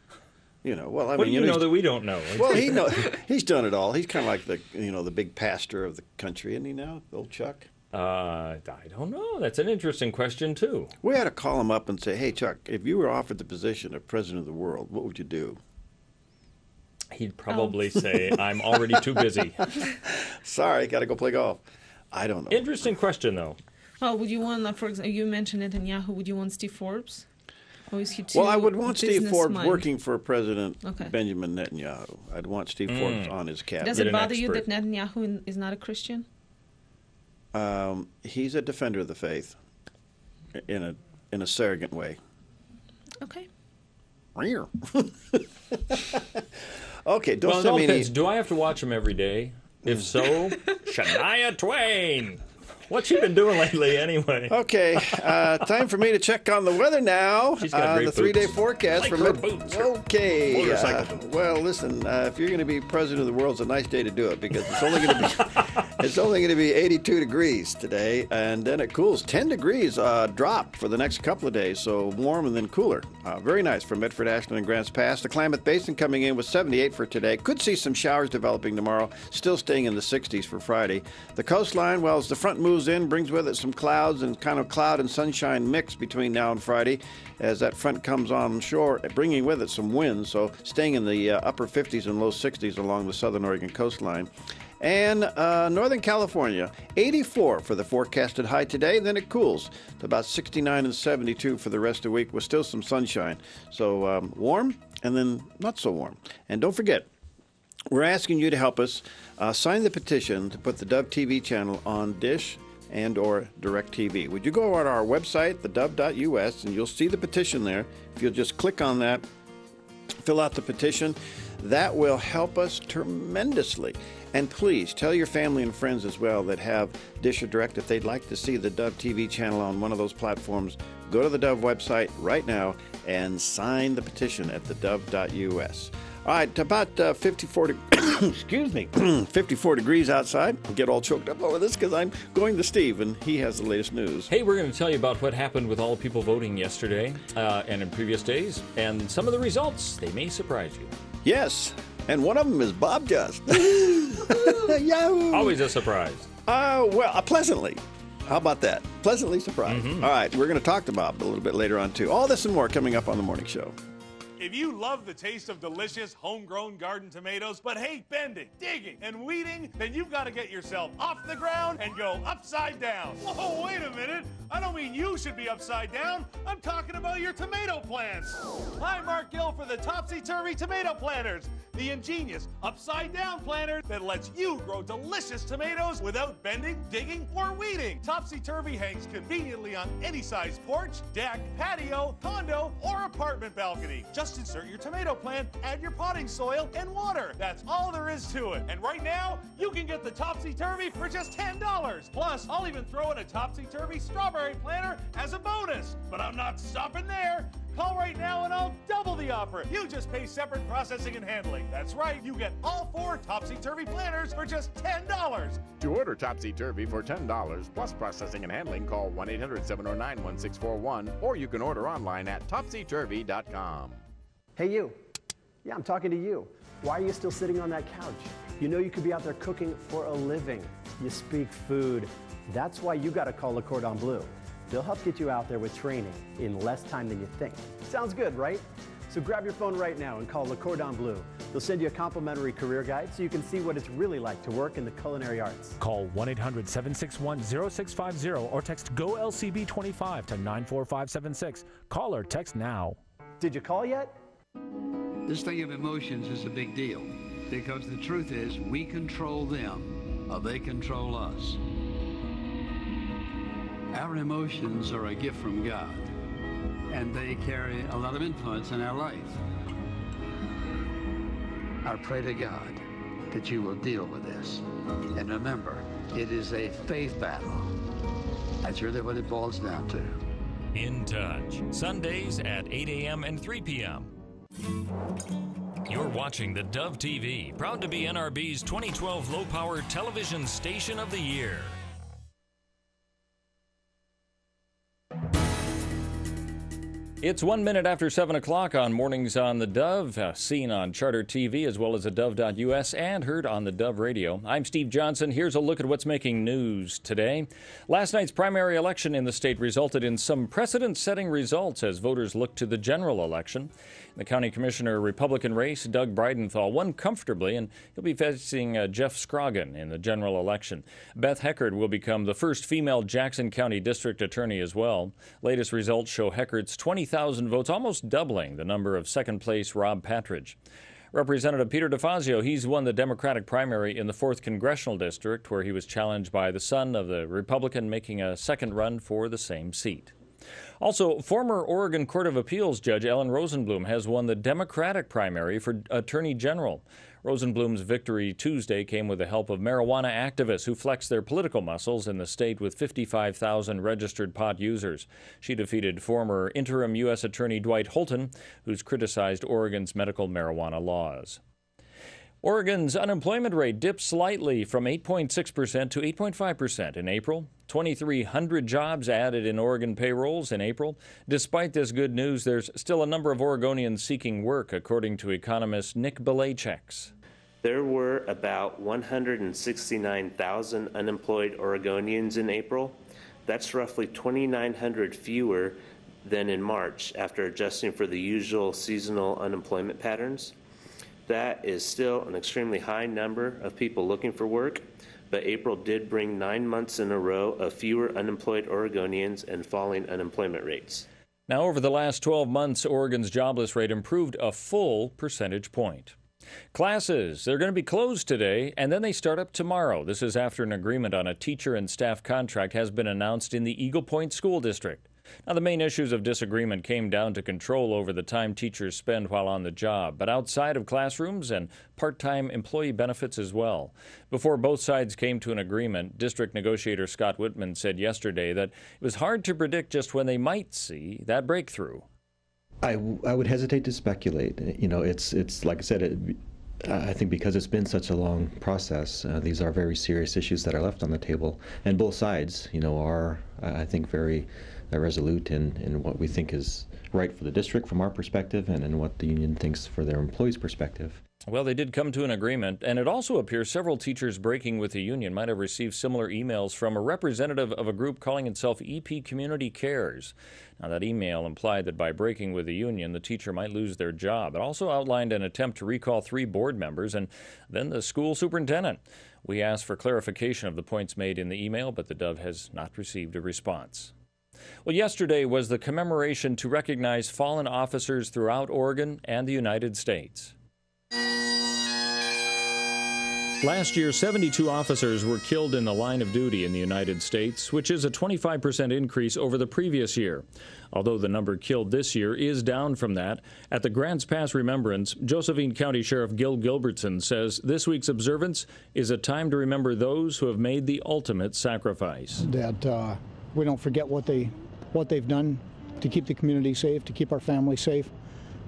Well, I what mean, do you know that we don't know? Well, he's done it all. He's kind of like the big pastor of the country, isn't he now, old Chuck? I don't know. That's an interesting question, too. We had to call him up and say, hey, Chuck, if you were offered the position of president of the world, what would you do? He'd probably say, I'm already too busy. Sorry, got to go play golf. I don't know. Interesting question, though. Well, would you want, for example, you mentioned Netanyahu, would you want Steve Forbes? Or is he too I would want Steve Forbes mind? working for President Benjamin Netanyahu. I'd want Steve Forbes on his cabinet. Does it bother you that Netanyahu is not a Christian? He's a defender of the faith in a surrogate way. Okay. Okay, don't send me any... Do I have to watch him every day? If so, Shania Twain. What's she been doing lately, anyway? Okay, time for me to check on the weather now. She's got great the 3-day forecast like from boots. Okay. Motorcycle boots. Well, listen, if you're going to be president of the world, it's a nice day to do it because it's only going to be 82 degrees today, and then it cools 10 degrees drop for the next couple of days, so warm and then cooler. Very nice for Medford, Ashland, and Grants Pass. The Klamath Basin coming in with 78 for today. Could see some showers developing tomorrow, still staying in the 60s for Friday. The coastline, well, as the front moves in, brings with it some clouds and kind of cloud and sunshine mix between now and Friday as that front comes on shore, bringing with it some winds, so staying in the upper 50s and low 60s along the southern Oregon coastline. And Northern California, 84 for the forecasted high today. Then it cools to about 69 and 72 for the rest of the week with still some sunshine. So warm and then not so warm. And don't forget, we're asking you to help us sign the petition to put the Dove TV channel on Dish and or DirecTV. Would you go on our website, thedove.us, and you'll see the petition there. If you'll just click on that, fill out the petition, that will help us tremendously. And please tell your family and friends as well that have Dish or Direct if they'd like to see the Dove TV channel on one of those platforms. Go to the Dove website right now and sign the petition at thedove.us. All right, about 54 degrees outside. I'll get all choked up over this because I'm going to Steve, and he has the latest news. Hey, we're going to tell you about what happened with all the people voting yesterday and in previous days, and some of the results. They may surprise you. Yes, And one of them is Bob Just. Yahoo! Always a surprise. Well, pleasantly. How about that? Pleasantly surprised. All right, we're going to talk to Bob a little bit later on, too. All this and more coming up on the morning show. If you love the taste of delicious homegrown garden tomatoes but hate bending, digging, and weeding, then you've got to get yourself off the ground and go upside down. Whoa, wait a minute. I don't mean you should be upside down. I'm talking about your tomato plants. I'm Mark Gill for the Topsy-Turvy Tomato Planters, the ingenious upside-down planter that lets you grow delicious tomatoes without bending, digging, or weeding. Topsy-Turvy hangs conveniently on any size porch, deck, patio, condo, or apartment balcony. Just insert your tomato plant, add your potting soil, and water. That's all there is to it. And right now, you can get the Topsy-Turvy for just $10. Plus, I'll even throw in a Topsy-Turvy strawberry planter as a bonus. But I'm not stopping there. Call right now and I'll double the offer. You just pay separate processing and handling. That's right, you get all 4 Topsy-Turvy planters for just $10. To order Topsy-Turvy for $10 plus processing and handling, call 1-800-709-1641, or you can order online at topsyturvy.com. Hey, you. Yeah, I'm talking to you. Why are you still sitting on that couch? You know you could be out there cooking for a living. You speak food. That's why you got to call Le Cordon Bleu. They'll help get you out there with training in less time than you think. Sounds good, right? So grab your phone right now and call Le Cordon Bleu. They'll send you a complimentary career guide so you can see what it's really like to work in the culinary arts. Call 1-800-761-0650 or text GOLCB25 to 94576. Call or text now. Did you call yet? This thing of emotions is a big deal because the truth is we control them or they control us. Our emotions are a gift from God, and they carry a lot of influence in our life. I pray to God that you will deal with this. And remember, it is a faith battle. That's really what it boils down to. In Touch, Sundays at 8 a.m. and 3 p.m. You're watching the Dove TV, proud to be NRB's 2012 Low Power Television Station of the Year. It's 1 minute after 7 o'clock on Mornings on the Dove, seen on Charter TV as well as at dove.us and heard on the Dove Radio. I'm Steve Johnson. Here's a look at what's making news today. Last night's primary election in the state resulted in some precedent-setting results as voters look to the general election. In the county commissioner Republican race, Doug Bridenthal won comfortably, and he'll be facing Jeff Scroggin in the general election. Beth Heckert will become the first female Jackson County district attorney as well. Latest results show Heckert's 20,000 votes, almost doubling the number of second-place Rob Patridge. Representative Peter DeFazio, he's won the Democratic primary in the 4th Congressional District, where he was challenged by the son of the Republican making a second run for the same seat. Also, former Oregon Court of Appeals Judge Ellen Rosenblum has won the Democratic primary for Attorney General. Rosenblum's victory Tuesday came with the help of marijuana activists who flexed their political muscles in the state with 55,000 registered pot users. She defeated former interim U.S. Attorney Dwight Holton, who's criticized Oregon's medical marijuana laws. Oregon's unemployment rate dipped slightly from 8.6% to 8.5% in April. 2,300 jobs added in Oregon payrolls in April. Despite this good news, there's still a number of Oregonians seeking work, according to economist Nick Belachek. There were about 169,000 unemployed Oregonians in April. That's roughly 2,900 fewer than in March after adjusting for the usual seasonal unemployment patterns. That is still an extremely high number of people looking for work, but April did bring 9 months in a row of fewer unemployed Oregonians and falling unemployment rates. Now, over the last 12 months, Oregon's jobless rate improved a full percentage point. Classes, they're going to be closed today, and then they start up tomorrow. This is after an agreement on a teacher and staff contract has been announced in the Eagle Point School District. Now, the main issues of disagreement came down to control over the time teachers spend while on the job, but outside of classrooms and part-time employee benefits as well. Before both sides came to an agreement, District Negotiator Scott Whitman said yesterday that it was hard to predict just when they might see that breakthrough. I would hesitate to speculate. You know, it's like I said, I think because it's been such a long process, these are very serious issues that are left on the table, and both sides, you know, are I think very resolute in what we think is right for the district from our perspective and in what the union thinks for their employees' perspective. Well, they did come to an agreement, and it also appears several teachers breaking with the union might have received similar emails from a representative of a group calling itself EP Community Cares. Now, that email implied that by breaking with the union, the teacher might lose their job. It also outlined an attempt to recall 3 board members and then the school superintendent. We asked for clarification of the points made in the email, but the Dove has not received a response. Well, yesterday was the commemoration to recognize fallen officers throughout Oregon and the United States. Last year, 72 officers were killed in the line of duty in the United States, which is a 25% increase over the previous year. Although the number killed this year is down from that, at the Grants Pass Remembrance, Josephine County Sheriff Gil Gilbertson says this week's observance is a time to remember those who have made the ultimate sacrifice. That we don't forget what they've done to keep the community safe, to keep our families safe.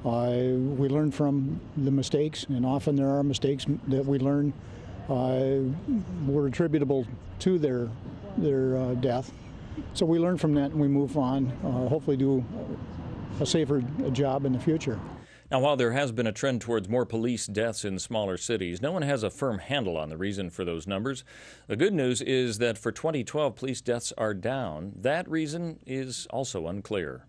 We learn from the mistakes, and often there are mistakes that we learn were attributable to their death. So we learn from that and we move on, hopefully do a safer job in the future. Now, while there has been a trend towards more police deaths in smaller cities, no one has a firm handle on the reason for those numbers. The good news is that for 2012, police deaths are down. That reason is also unclear.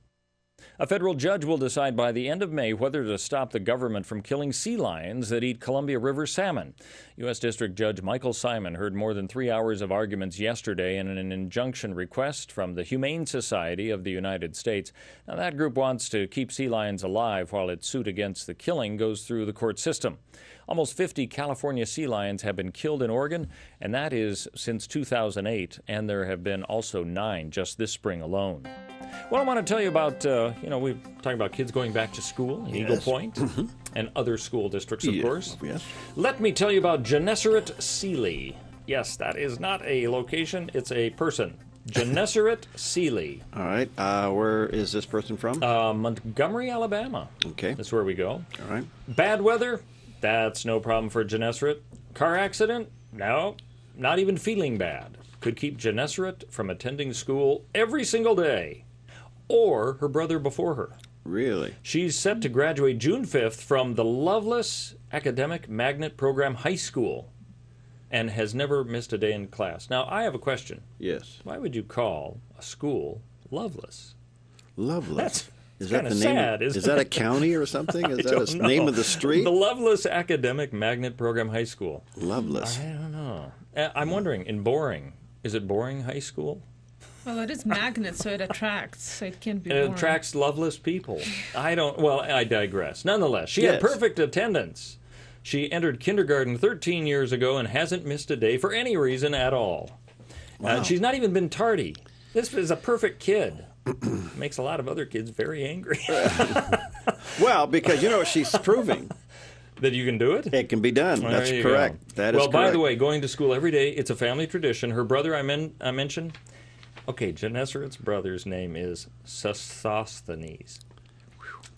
A federal judge will decide by the end of May whether to stop the government from killing sea lions that eat Columbia River salmon. U.S. District Judge Michael Simon heard more than 3 hours of arguments yesterday in an injunction request from the Humane Society of the United States. Now, that group wants to keep sea lions alive while its suit against the killing goes through the court system. Almost 50 California sea lions have been killed in Oregon, and that is since 2008, and there have been also 9 just this spring alone. Well, I want to tell you about, we're talking about kids going back to school in Eagle Point and other school districts, of course. Yes. Let me tell you about Gennesaret Seeley. Yes, that is not a location, it's a person. Gennesaret Seeley. All right. Where is this person from? Montgomery, Alabama. Okay. That's where we go. All right. Bad weather? That's no problem for Gennesaret. Car accident? No, not even feeling bad. Could keep Gennesaret from attending school every single day. Or her brother before her. Really? She's set to graduate June 5th from the Loveless Academic Magnet Program High School and has never missed a day in class. Now, I have a question. Yes. Why would you call a school Loveless? Loveless? Is that the name? Sad, is that a county or something? Is that a name of the street? The Loveless Academic Magnet Program High School. Loveless. I don't know. I'm wondering, in Boring, is it Boring High School? Well, it is magnet, so it attracts, so it can't be boring. It attracts loveless people. I digress. Nonetheless, she had perfect attendance. She entered kindergarten 13 years ago and hasn't missed a day for any reason at all. Wow. She's not even been tardy. This is a perfect kid. Makes a lot of other kids very angry. Well, because she's proving. That you can do it? It can be done. Well, That's correct. That is correct. Well, by the way, going to school every day, it's a family tradition. Her brother I mentioned... Okay, Gennesaret's brother's name is Sosthenes.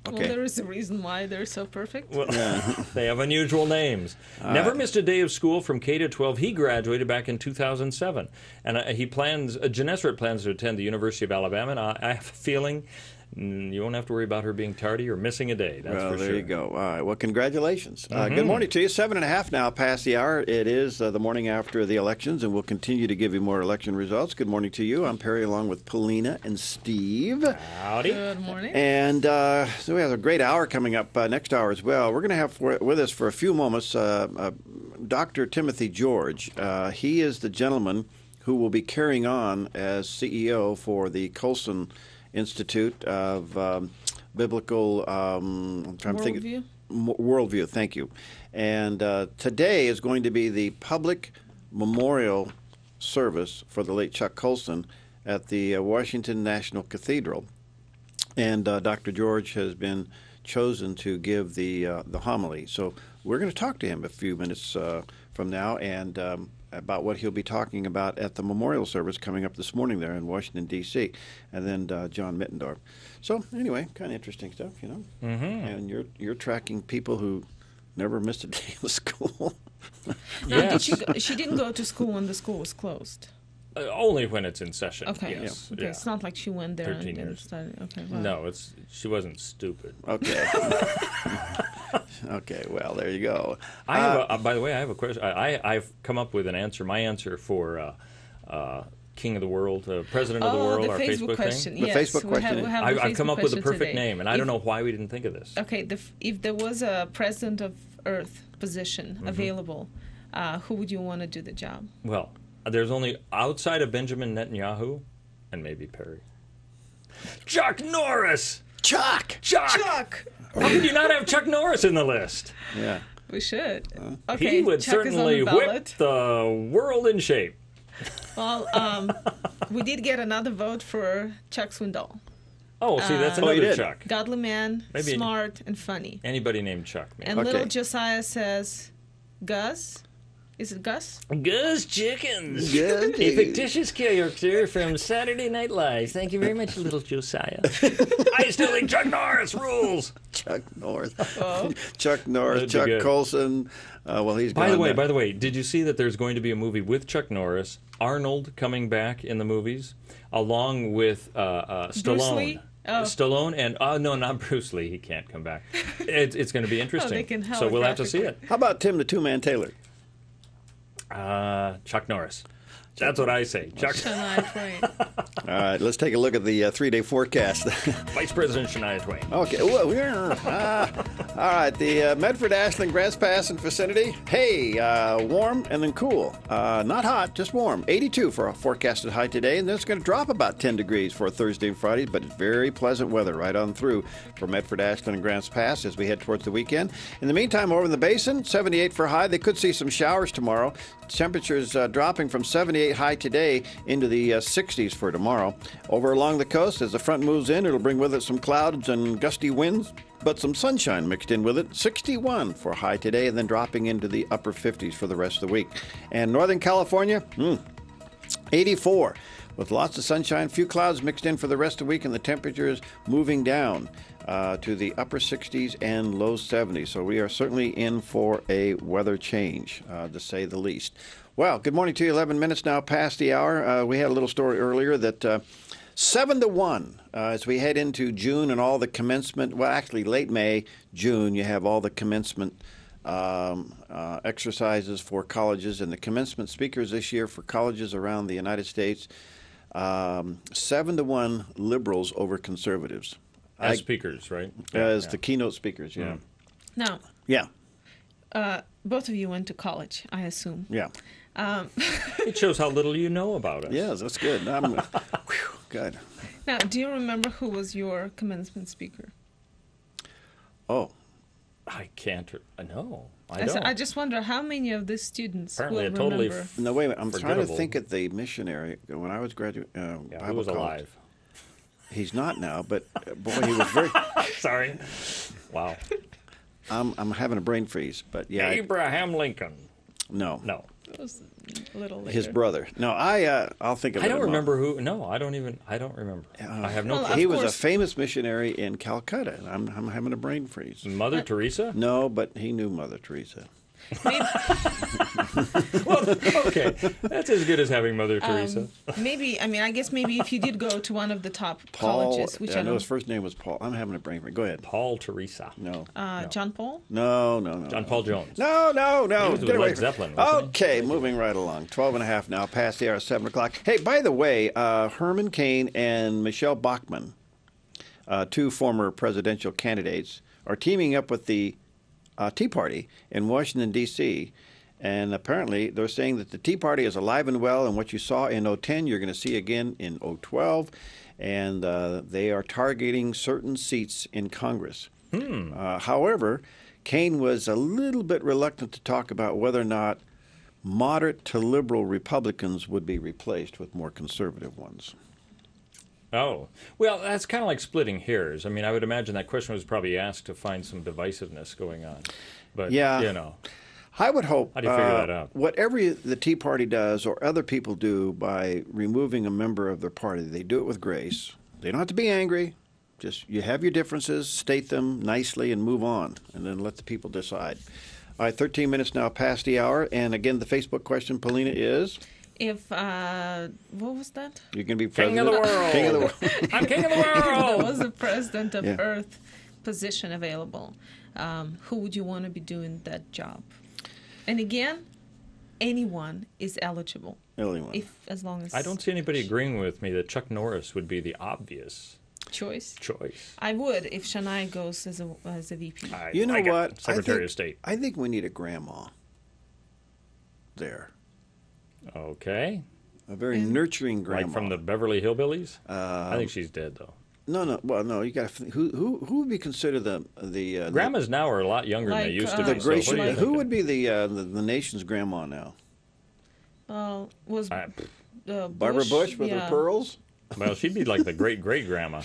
Okay. Well, there is a reason why they're so perfect. Well, they have unusual names. Never missed a day of school from K to 12. He graduated back in 2007. And Gennesaret plans to attend the University of Alabama. And I have a feeling you won't have to worry about her being tardy or missing a day. That's for sure. There you go. All right. Well, congratulations. Good morning to you. 7:30 now past the hour. It is the morning after the elections, and we'll continue to give you more election results. Good morning to you. I'm Perry along with Paulina and Steve. Howdy. Good morning. And so we have a great hour coming up next hour as well. We're going to have with us for a few moments Dr. Timothy George. He is the gentleman who will be carrying on as CEO for the Colson Institute of Biblical Worldview. Thank you. And today is going to be the public memorial service for the late Chuck Colson at the Washington National Cathedral. And Dr. George has been chosen to give the homily. So we're going to talk to him a few minutes from now and about what he'll be talking about at the memorial service coming up this morning there in Washington, D.C., and then John Mittendorf. So anyway, kind of interesting stuff, And you're tracking people who never missed a day of school. Now, she didn't go to school when the school was closed? Only when it's in session. Okay. Yes. Okay. Yeah. It's not like she went there 13 and years. studied. Okay. Wow. No, she wasn't stupid. Okay. Okay, well, there you go. I have by the way, I have a question. I've come up with an answer. My answer for King of the World, President of the World, the our Facebook question. Yes, the Facebook question. I've come up with a perfect today. name, and I don't know why we didn't think of this. Okay, if there was a President of Earth position available, who would you want to do the job? Well, there's only outside of Benjamin Netanyahu, and maybe Perry. Chuck Norris. Chuck. How could you not have Chuck Norris in the list? Yeah. We should. Okay, He would Chuck certainly is on the whip ballot. the world in shape. Well, we did get another vote for Chuck Swindoll. Oh, see, that's another Chuck. Godly man, Maybe smart, and funny. Anybody named Chuck. Maybe. And little Josiah says, Gus? Is it Gus? Gus Chickens. Gus. A fictitious character from Saturday Night Live. Thank you very much, little Josiah. I still think Chuck Norris rules. Chuck Norris. Oh. Chuck Norris, That'd be Chuck good. Colson. Well, he's By gone the now. way, did you see that there's going to be a movie with Chuck Norris, Arnold coming back in the movies, along with Stallone? Bruce Lee? Oh. Stallone and no, not Bruce Lee. He can't come back. It's going to be interesting. they can So we'll have to see it. How about Tim the Two-Man Taylor? Chuck Norris. That's what I say. Chuck. All right, let's take a look at the 3-day forecast. Vice President Shania Twain. Okay. All right, the Medford, Ashland, Grants Pass, and vicinity. Hey, warm and then cool. Not hot, just warm. 82 for a forecasted high today, and then it's going to drop about 10 degrees for Thursday and Friday, but it's very pleasant weather right on through for Medford, Ashland, and Grants Pass as we head towards the weekend. In the meantime, over in the basin, 78 for high. They could see some showers tomorrow. Temperatures dropping from 78 high today into the 60s for tomorrow. Over along the coast, as the front moves in, it'll bring with it some clouds and gusty winds, but some sunshine mixed in with it. 61 for high today, and then dropping into the upper 50s for the rest of the week. And Northern California, 84 with lots of sunshine, few clouds mixed in for the rest of the week, and the temperatures moving down to the upper 60s and low 70s. So we are certainly in for a weather change, to say the least. Well, good morning to you. 11 minutes now past the hour. We had a little story earlier that 7-1 as we head into June and all the commencement, well, actually late May, June, you have all the commencement exercises for colleges, and the commencement speakers this year for colleges around the United States, 7-1 liberals over conservatives. As speakers, right? As the keynote speakers, yeah. Now, Yeah, both of you went to college, I assume. yeah. It shows how little you know about us. Yes, that's good. Good. Now, do you remember who was your commencement speaker? Oh. I can't. No, I I don't. just wonder how many of the students Apparently will a totally remember. No, wait a minute. I'm trying to Forgettable. think of the missionary. When I was graduating, Who Bible was college. alive? He's not now, but boy, he was very. Sorry. Wow. I'm having a brain freeze, but yeah. Abraham Lincoln. No. It was a little later. His brother. No, I'll think of it. I don't tomorrow. remember who. No, I don't remember. I have no. Well, clue. He was a famous missionary in Calcutta. And I'm having a brain freeze. Mother Teresa? No, but he knew Mother Teresa. Well, okay, that's as good as having Mother Teresa. Maybe, I guess maybe if you did go to one of the top Paul. colleges, which I I know don't. his first name was Paul. I'm having a brain freeze. Go ahead. Paul Teresa. No. John Paul? No. John Paul Jones. No. He was with Get away Led from- Zeppelin, wasn't he? Okay, moving right along. 12 and a half now, past the hour, 7 o'clock. Hey, by the way, Herman Cain and Michelle Bachmann, two former presidential candidates, are teaming up with the Tea Party in Washington, D.C., and apparently they're saying that the Tea Party is alive and well, and what you saw in 2010, you're going to see again in 2012, and they are targeting certain seats in Congress. However, Cain was a little bit reluctant to talk about whether or not moderate to liberal Republicans would be replaced with more conservative ones. Oh, well, that's kind of like splitting hairs. I mean, I would imagine that question was probably asked to find some divisiveness going on. But, Yeah. you know. I would hope How do you figure that out? whatever the Tea Party does or other people do by removing a member of their party, they do it with grace. They don't have to be angry. Just you have your differences, state them nicely, and move on, and then let the people decide. All right, 13 minutes now past the hour. And again, the Facebook question, Paulina, is? If, what was that? You can be King president. of the world. King of the world. I'm king of the If there world. was a president of Yeah. Earth position available, who would you want to be doing that job? And again, anyone is eligible. Anyone. As long as I don't see anybody agreeing with me that Chuck Norris would be the obvious choice. choice. I would if Shania goes as a VP. You know what? Secretary of State. I think we need a grandma there. Okay. A very nurturing grandma. Like from the Beverly Hillbillies? I think she's dead, though. No. Well, no. You got to. Who would be considered the grandmas now are a lot younger than they used to be. Who would be the nation's grandma now? Was Barbara Bush with her pearls? Well, she'd be like the great-great-grandma.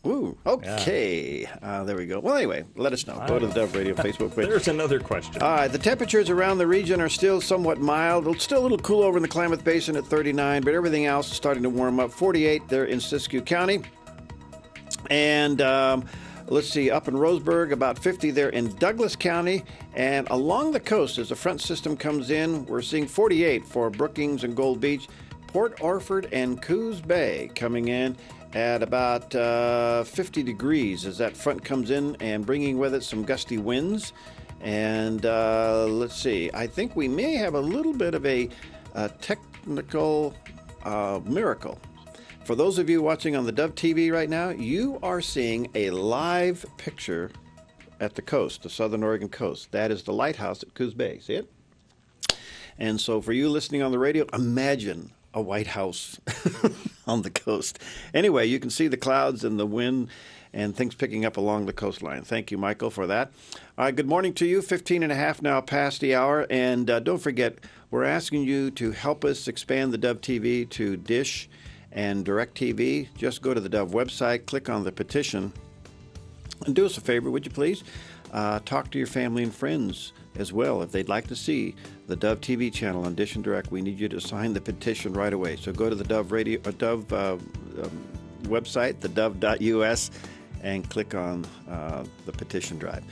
Ooh, okay. There we go. Well, anyway, let us know. Go to the Dove Radio Facebook page. There's another question. All right, the temperatures around the region are still somewhat mild. It's still a little cool over in the Klamath Basin at 39, but everything else is starting to warm up. 48 there in Siskiyou County. And let's see, up in Roseburg, about 50 there in Douglas County. And along the coast, as the front system comes in, we're seeing 48 for Brookings and Gold Beach. Port Orford and Coos Bay coming in at about 50 degrees as that front comes in and bringing with it some gusty winds. And let's see, I think we may have a little bit of a technical miracle. For those of you watching on the Dove TV right now, you are seeing a live picture at the coast, the southern Oregon coast. That is the lighthouse at Coos Bay. See it? And so for you listening on the radio, imagine a White House on the coast. Anyway, you can see the clouds and the wind and things picking up along the coastline. Thank you, Michael, for that. All right, good morning to you. 15 and a half now past the hour. And don't forget, we're asking you to help us expand the Dove TV to Dish and DirecTV. Just go to the Dove website, click on the petition, and do us a favor, would you please? Talk to your family and friends as well. If they'd like to see the Dove TV channel on Dish and Direct, we need you to sign the petition right away. So go to the Dove Radio or Dove website, thedove.us, and click on the petition drive.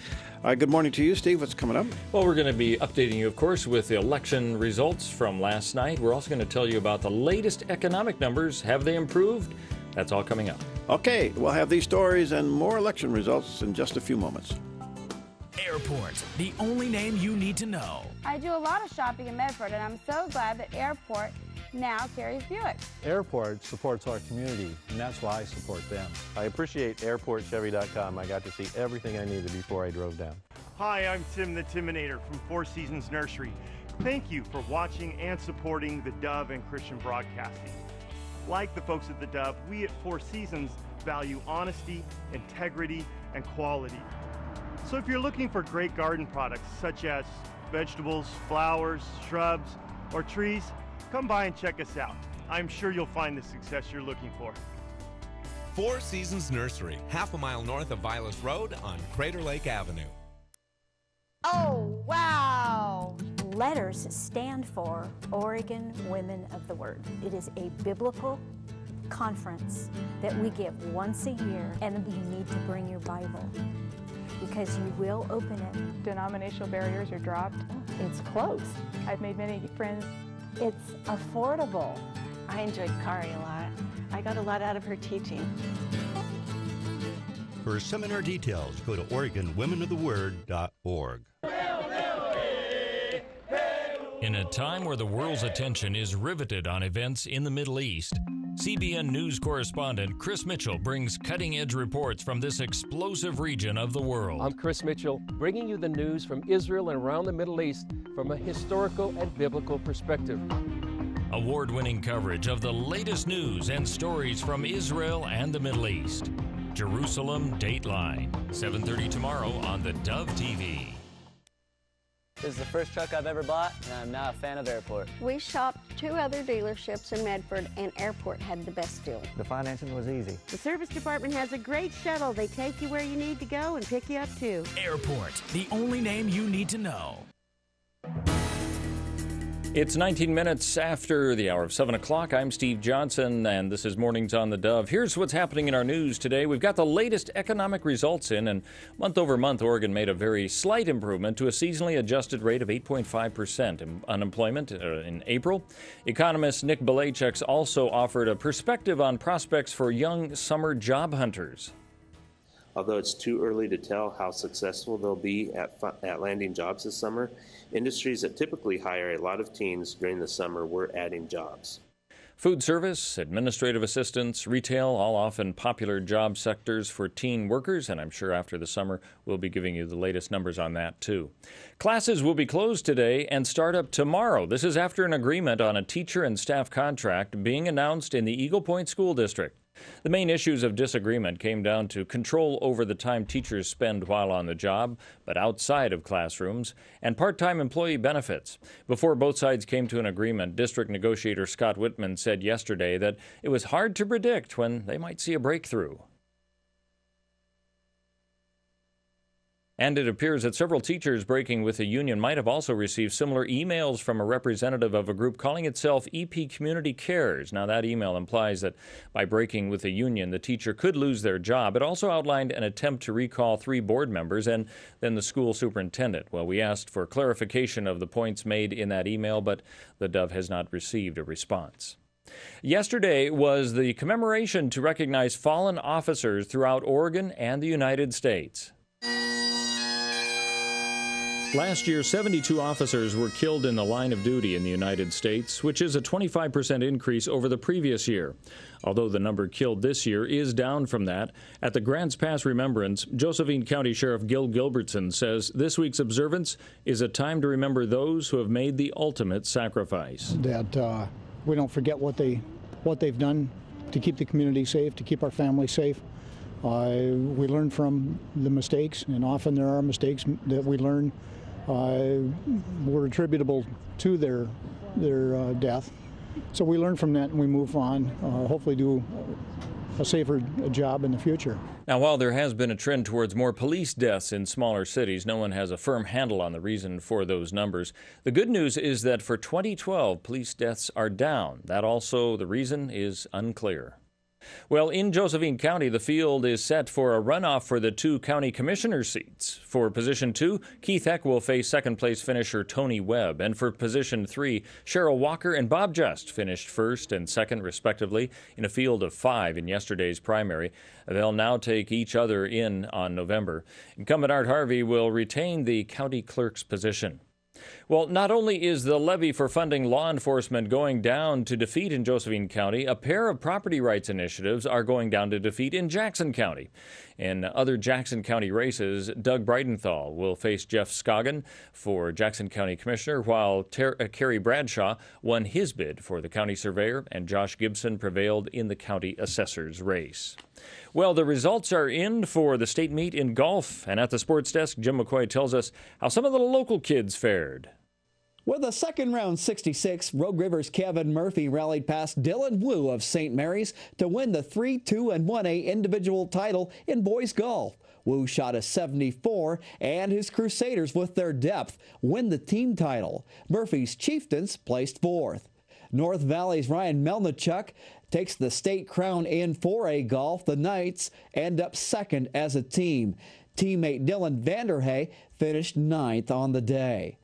All right, good morning to you, Steve. What's coming up? Well, we're going to be updating you, of course, with the election results from last night. We're also going to tell you about the latest economic numbers. Have they improved? That's all coming up. Okay, we'll have these stories and more election results in just a few moments. Airport, the only name you need to know. I do a lot of shopping in Medford, and I'm so glad that Airport now carries Buick. Airport supports our community, and that's why I support them. I appreciate AirportChevy.com. I got to see everything I needed before I drove down. Hi, I'm Tim the Timinator from Four Seasons Nursery. Thank you for watching and supporting the Dove and Christian Broadcasting. Like the folks at the Dove, we at Four Seasons value honesty, integrity, and quality. So if you're looking for great garden products such as vegetables, flowers, shrubs, or trees, come by and check us out. I'm sure you'll find the success you're looking for. Four Seasons Nursery, half a mile north of Vilas Road on Crater Lake Avenue. Oh, wow! Letters stand for Oregon Women of the Word. It is a biblical conference that we give once a year, and you need to bring your Bible, because you will open it. Denominational barriers are dropped. It's close. I've made many friends. It's affordable. I enjoyed Kari a lot. I got a lot out of her teaching. For seminar details, go to OregonWomenOfTheWord.org. In a time where the world's attention is riveted on events in the Middle East, CBN News correspondent Chris Mitchell brings cutting-edge reports from this explosive region of the world. I'm Chris Mitchell, bringing you the news from Israel and around the Middle East from a historical and biblical perspective. Award-winning coverage of the latest news and stories from Israel and the Middle East. Jerusalem Dateline, 7:30 tomorrow on the Dove TV. This is the first truck I've ever bought, and I'm now a fan of Airport. We shopped 2 other dealerships in Medford, and Airport had the best deal. The financing was easy. The service department has a great shuttle. They take you where you need to go and pick you up, too. Airport, the only name you need to know. It's 19 minutes after the hour of 7 o'clock. I'm Steve Johnson, and this is Mornings on the Dove. Here's what's happening in our news today. We've got the latest economic results in, and month over month, Oregon made a very slight improvement to a seasonally adjusted rate of 8.5% unemployment in April. Economist Nick Belachek's also offered a perspective on prospects for young summer job hunters. Although it's too early to tell how successful they'll be at landing jobs this summer, industries that typically hire a lot of teens during the summer were adding jobs. Food service, administrative assistants, retail, all often popular job sectors for teen workers, and I'm sure after the summer we'll be giving you the latest numbers on that too. Classes will be closed today and start up tomorrow. This is after an agreement on a teacher and staff contract being announced in the Eagle Point School District. The main issues of disagreement came down to control over the time teachers spend while on the job, but outside of classrooms, and part-time employee benefits. Before both sides came to an agreement, District Negotiator Scott Whitman said yesterday that it was hard to predict when they might see a breakthrough. And it appears that several teachers breaking with the union might have also received similar emails from a representative of a group calling itself EP Community Cares. Now, that email implies that by breaking with the union, the teacher could lose their job. It also outlined an attempt to recall 3 board members and then the school superintendent. Well, we asked for clarification of the points made in that email, but the Dove has not received a response. Yesterday was the commemoration to recognize fallen officers throughout Oregon and the United States. Last year, 72 officers were killed in the line of duty in the United States, which is a 25% increase over the previous year. Although the number killed this year is down from that, at the Grants Pass Remembrance, Josephine County Sheriff Gil Gilbertson says this week's observance is a time to remember those who have made the ultimate sacrifice. That we don't forget what they've done to keep the community safe, to keep our families safe. We learn from the mistakes, and often there are mistakes that we learn were attributable to their death. So we learn from that and we move on, hopefully do a safer job in the future. Now, while there has been a trend towards more police deaths in smaller cities, no one has a firm handle on the reason for those numbers. The good news is that for 2012, police deaths are down. That also, the reason is unclear. Well, in Josephine County, the field is set for a runoff for the 2 county commissioner seats. For position 2, Keith Eck will face second-place finisher Tony Webb. And for position 3, Cheryl Walker and Bob Just finished first and second, respectively, in a field of 5 in yesterday's primary. They'll now take each other in on November. Incumbent Art Harvey will retain the county clerk's position. Well, not only is the levy for funding law enforcement going down to defeat in Josephine County, a pair of property rights initiatives are going down to defeat in Jackson County. In other Jackson County races, Doug Bridenthal will face Jeff Scoggin for Jackson County Commissioner, while Kerry Bradshaw won his bid for the county surveyor, and Josh Gibson prevailed in the county assessor's race. Well, the results are in for the state meet in golf, and at the sports desk, Jim McCoy tells us how some of the local kids fared. With a second round 66, Rogue River's Kevin Murphy rallied past Dylan Wu of St. Mary's to win the 3-2 and 1A individual title in boys golf. Wu shot a 74, and his Crusaders, with their depth, win the team title. Murphy's Chieftains placed 4th. North Valley's Ryan Melnichuk takes the state crown in 4A golf. The Knights end up 2nd as a team. Teammate Dylan Vanderhey finished 9th on the day.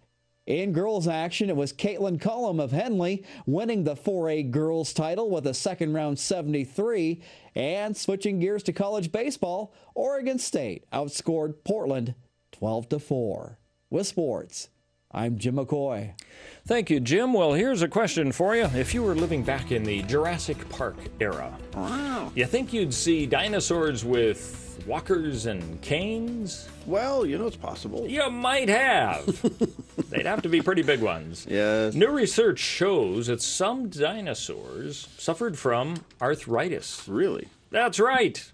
In girls action, it was Caitlin Cullum of Henley winning the 4A girls title with a second round 73. And switching gears to college baseball, Oregon State outscored Portland 12-4. With sports, I'm Jim McCoy. Thank you, Jim. Well, here's a question for you. If you were living back in the Jurassic Park era, you think you'd see dinosaurs with walkers and canes? Well, you know it's possible. You might have. They'd have to be pretty big ones. Yes. New research shows that some dinosaurs suffered from arthritis. Really? That's right.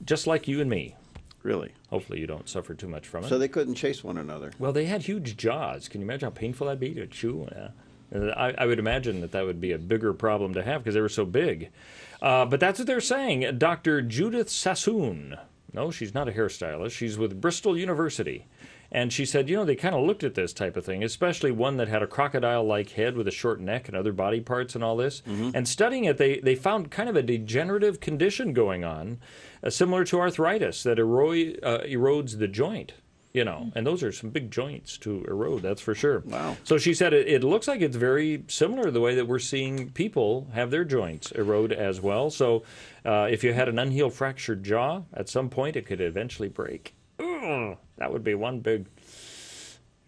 Just like you and me. Really? Hopefully you don't suffer too much from it. So they couldn't chase one another. Well, they had huge jaws. Can you imagine how painful that'd be to chew? I would imagine that would be a bigger problem to have because they were so big. But that's what they're saying. Dr. Judith Sassoon. No, she's not a hairstylist. She's with Bristol University. And she said, they kind of looked at this type of thing, especially one that had a crocodile-like head with a short neck and other body parts and all this. Mm-hmm. And studying it, they found kind of a degenerative condition going on, similar to arthritis, that erodes the joint. You know, and those are some big joints to erode, that's for sure. Wow. So she said it looks like it's very similar to the way that we're seeing people have their joints erode as well. So if you had an unhealed fractured jaw, at some point it could eventually break. Ugh, that would be one big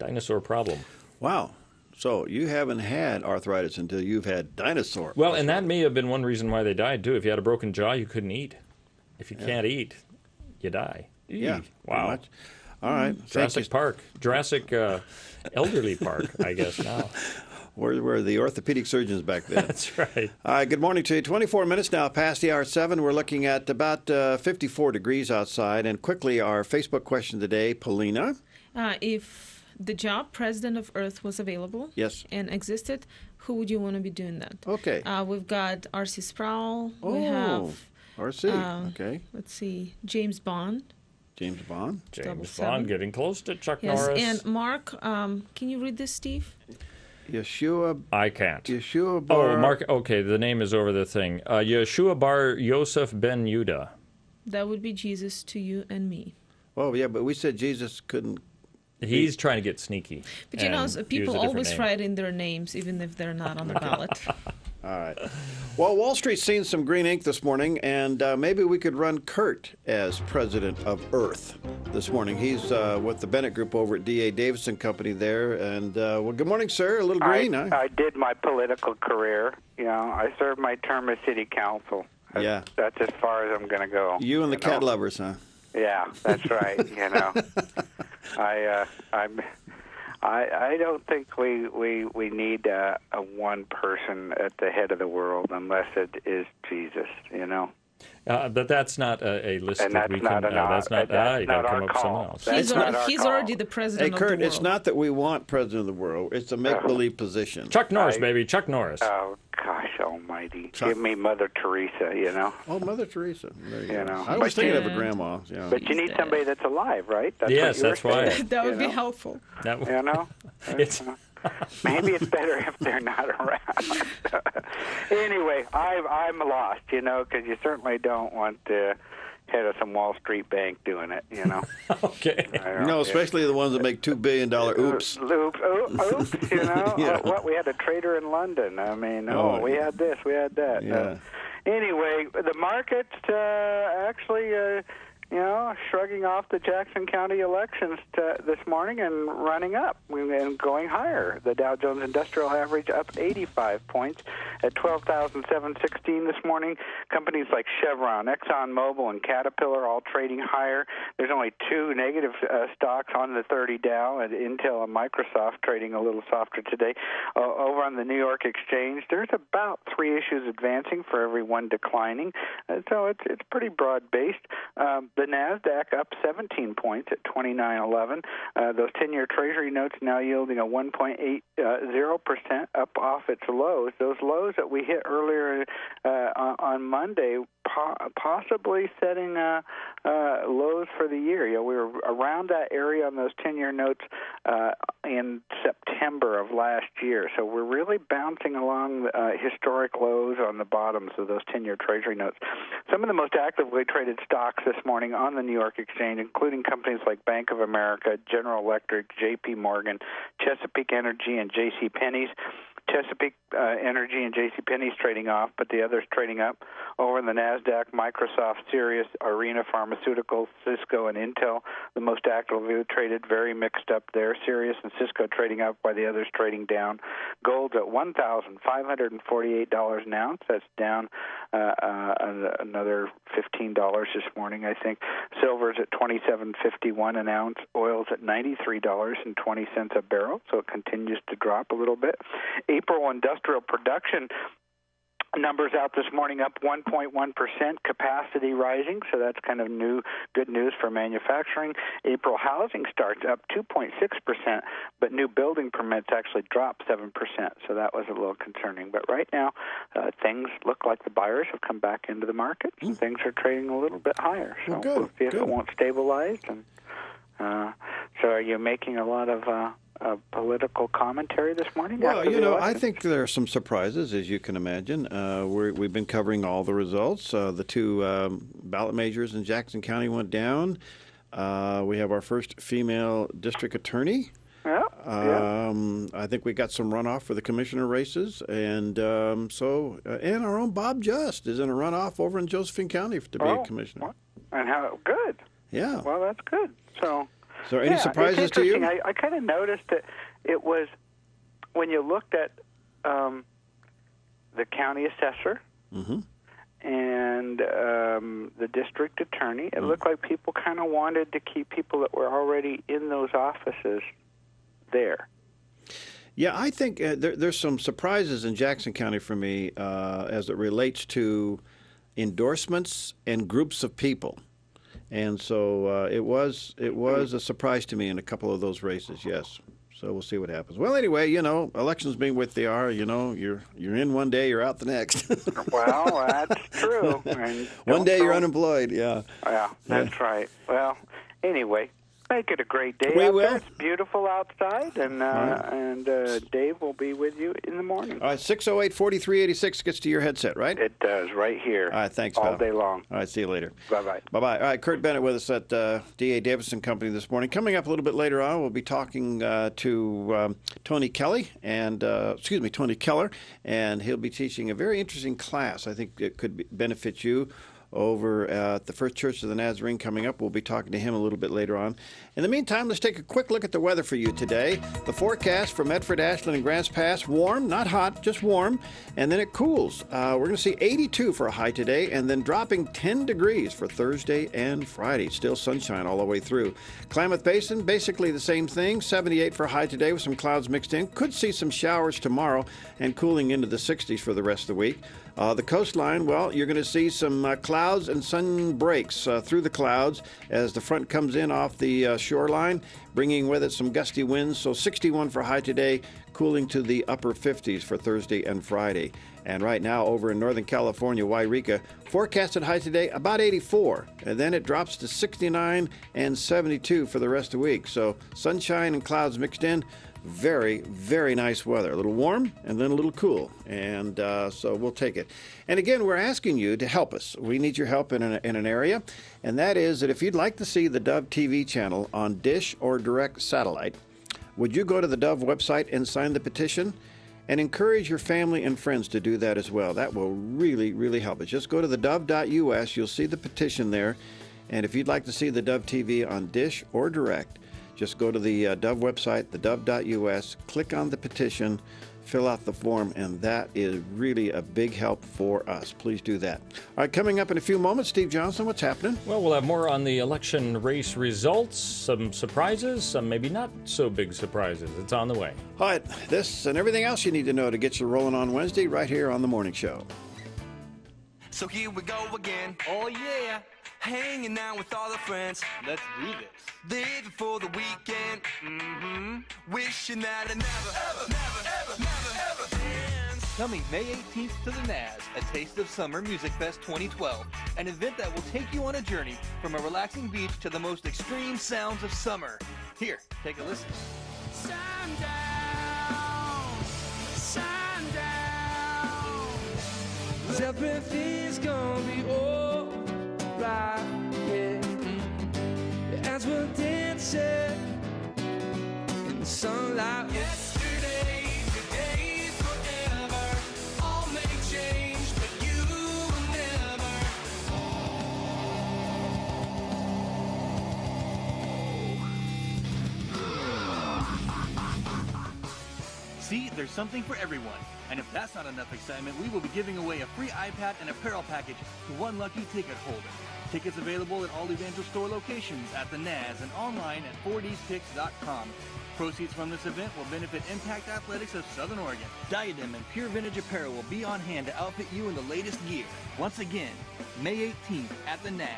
dinosaur problem. Wow. So you haven't had arthritis until you've had dinosaur. Well, and that may have been one reason why they died, too. If you had a broken jaw, you couldn't eat. If you can't eat, you die. Yeah. Wow. Much. All right. Jurassic Park. Jurassic Elderly Park, I guess now. Where were the orthopedic surgeons back then? That's right. Good morning to you. 24 minutes now past the hour 7. We're looking at about 54 degrees outside. And quickly, our Facebook question today, Paulina. If the job president of Earth was available and existed, who would you want to be doing that? Okay. We've got R.C. Sproul. Oh, we have R.C. Okay. Let's see, James Bond. James Bond. James Bond, getting close to Chuck Yes, Norris. and Mark, can you read this, Steve? Yeshua. I can't. Yeshua Bar. Oh, Mark. Okay, the name is over the thing. Yeshua Bar Yosef Ben Yudah. That would be Jesus to you and me. Oh, yeah, but we said Jesus couldn't. He's trying to get sneaky. But you know, people always write in their names, even if they're not on the ballot. All right. Well, Wall Street's seen some green ink this morning, and maybe we could run Kurt as president of Earth this morning. He's with the Bennett Group over at D.A. Davidson Company there. And, well, good morning, sir. A little green, huh? I did my political career. You know, I served my term as city council. That's as far as I'm going to go. You and the cat lovers, huh? Yeah, that's right. You know, I don't think we need a one person at the head of the world unless it is Jesus. You know. But that's not a list and that that's we can. Not that's not. You got to come our up with someone call. else. He's already the president of the world. Hey, Kurt, it's world. not that we want president of the world. It's a make-believe position. Chuck Norris, baby. Chuck Norris. Oh, gosh almighty. Give me Mother Teresa, you know. Oh, Mother Teresa. There you know. I was thinking of a grandma. Yeah. But you need somebody that's alive, right? That's yes, that's why. That would be helpful. You know? Maybe it's better if they're not around. Anyway, I'm lost, you know, because you certainly don't want the head of some Wall Street bank doing it, you know. Okay. No, especially the ones that make $2 billion oops. Oops, you know. Yeah. What, we had a trader in London. I mean, we had this, we had that. Yeah. Anyway, the markets actually... you know, shrugging off the Jackson County elections this morning and running up and going higher. The Dow Jones Industrial Average up 85 points at 12,716 this morning. Companies like Chevron, ExxonMobil, and Caterpillar all trading higher. There's only two negative stocks on the 30 Dow, and Intel and Microsoft trading a little softer today. Over on the New York Exchange, there's about 3 issues advancing for every one declining. So it's pretty broad-based. The NASDAQ up 17 points at 29.11. Those 10-year Treasury notes now yielding a 1.80% up off its lows. Those lows that we hit earlier on Monday, possibly setting lows for the year. You know, we were around that area on those 10-year notes in September of last year. So we're really bouncing along historic lows on the bottoms of those 10-year Treasury notes. Some of the most actively traded stocks this morning on the New York Exchange, including companies like Bank of America, General Electric, J.P. Morgan, Chesapeake Energy, and J.C. Penney's. Chesapeake Energy and J.C. Penney's trading off, but the others trading up. Over in the NASDAQ, Microsoft, Sirius, Arena Pharmaceuticals, Cisco, and Intel, the most actively traded, very mixed up there. Sirius and Cisco trading up while the others trading down. Gold's at $1,548 an ounce. That's down another $15 this morning, I think. Silver's at $27.51 an ounce. Oil's at $93.20 a barrel, so it continues to drop a little bit. April industrial production numbers out this morning up 1.1%, capacity rising, so that's kind of good news for manufacturing. April housing starts up 2.6%, but new building permits actually dropped 7%, so that was a little concerning. But right now, things look like the buyers have come back into the market, and things are trading a little bit higher. So we'll see if it won't stabilize. And so are you making a lot of political commentary this morning? Well, you know, I think there are some surprises, as you can imagine. We've been covering all the results. The two ballot measures in Jackson County went down. We have our first female district attorney. Yeah. I think we got some runoff for the commissioner races, and and our own Bob Just is in a runoff over in Josephine County to be a commissioner. And how good. Yeah. Well, that's good. So any surprises to you? I kind of noticed that it was when you looked at the county assessor and the district attorney, it looked like people kind of wanted to keep people that were already in those offices there. Yeah, I think there's some surprises in Jackson County for me as it relates to endorsements and groups of people. And so it was a surprise to me in a couple of those races, yes. So we'll see what happens. Well, anyway, elections being what they are, you're in one day, you're out the next. Well, that's true. And one day you're unemployed, yeah. Yeah, that's right. Well, anyway, make it a great day we out will. there. It's beautiful outside, and Dave will be with you in the morning. All right, 608-4386 gets to your headset, right? It does, right here. All right, thanks, all pal. day long. All right, see you later. Bye-bye. Bye-bye. All right, Kurt Bennett with us at D.A. Davison Company this morning. Coming up a little bit later on, we'll be talking to Tony Keller, and he'll be teaching a very interesting class. I think it could benefit you over at the First Church of the Nazarene coming up. We'll be talking to him a little bit later on. In the meantime, let's take a quick look at the weather for you today. The forecast for Medford, Ashland, and Grants Pass, warm, not hot, just warm, and then it cools. We're going to see 82 for a high today, and then dropping 10 degrees for Thursday and Friday. Still sunshine all the way through. Klamath Basin, basically the same thing, 78 for a high today with some clouds mixed in. Could see some showers tomorrow and cooling into the 60s for the rest of the week. The coastline, well, you're going to see some clouds and sun breaks through the clouds as the front comes in off the shoreline, bringing with it some gusty winds. So 61 for high today, cooling to the upper 50s for Thursday and Friday. And right now over in Northern California, Wairika, forecasted high today about 84, and then it drops to 69 and 72 for the rest of the week. So sunshine and clouds mixed in. Very, very nice weather. A little warm and then a little cool. And so we'll take it. And again, we're asking you to help us. We need your help in an area. And that is that if you'd like to see the Dove TV channel on Dish or Direct Satellite, would you go to the Dove website and sign the petition? And encourage your family and friends to do that as well. That will really, really help us. Just go to thedove.us. You'll see the petition there. And if you'd like to see the Dove TV on Dish or Direct, just go to the Dove website, thedove.us, click on the petition, fill out the form, and that is really a big help for us. Please do that. All right, coming up in a few moments, Steve Johnson, what's happening? Well, we'll have more on the election race results, some surprises, some maybe not so big surprises. It's on the way. All right, this and everything else you need to know to get you rolling on Wednesday right here on The Morning Show. So here we go again. Oh, yeah. Hanging out with all the friends. Let's do this. Living for the weekend. Wishing that I never dance. Coming May 18th to the Naz, a Taste of Summer Music Fest 2012. An event that will take you on a journey from a relaxing beach to the most extreme sounds of summer. Here, take a listen. Sundown. Everything's gonna be alright, yeah. As we're dancing in the sunlight. Yesterday, today, forever. All may change, but you will never. See, there's something for everyone. And if that's not enough excitement, we will be giving away a free iPad and apparel package to one lucky ticket holder. Tickets available at all Evangel store locations at the Naz and online at 4dtix.com. Proceeds from this event will benefit Impact Athletics of Southern Oregon. Diadem and Pure Vintage Apparel will be on hand to outfit you in the latest gear. Once again, May 18th at the Naz.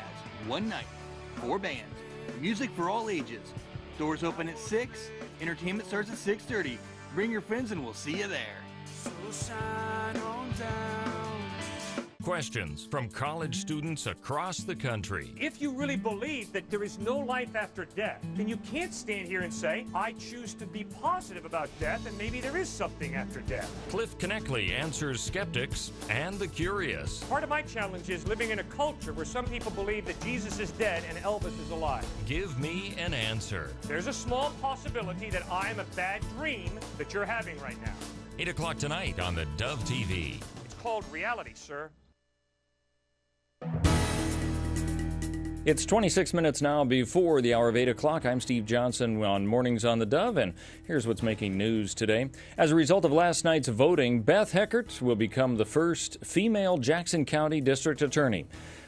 One night, 4 bands, music for all ages. Doors open at 6, entertainment starts at 6:30. Bring your friends and we'll see you there. So shine on down. questions from college students across the country. If you really believe that there is no life after death, then you can't stand here and say, I choose to be positive about death and maybe there is something after death. Cliff Knechtley answers skeptics and the curious. Part of my challenge is living in a culture where some people believe that Jesus is dead and Elvis is alive. Give me an answer. There's a small possibility that I'm a bad dream that you're having right now. 8 o'clock tonight on the Dove TV. It's called reality, sir. It's 26 minutes now before the hour of 8 o'clock. I'm Steve Johnson on Mornings on the Dove, and here's what's making news today. As a result of last night's voting, Beth Heckert will become the first female Jackson County District Attorney.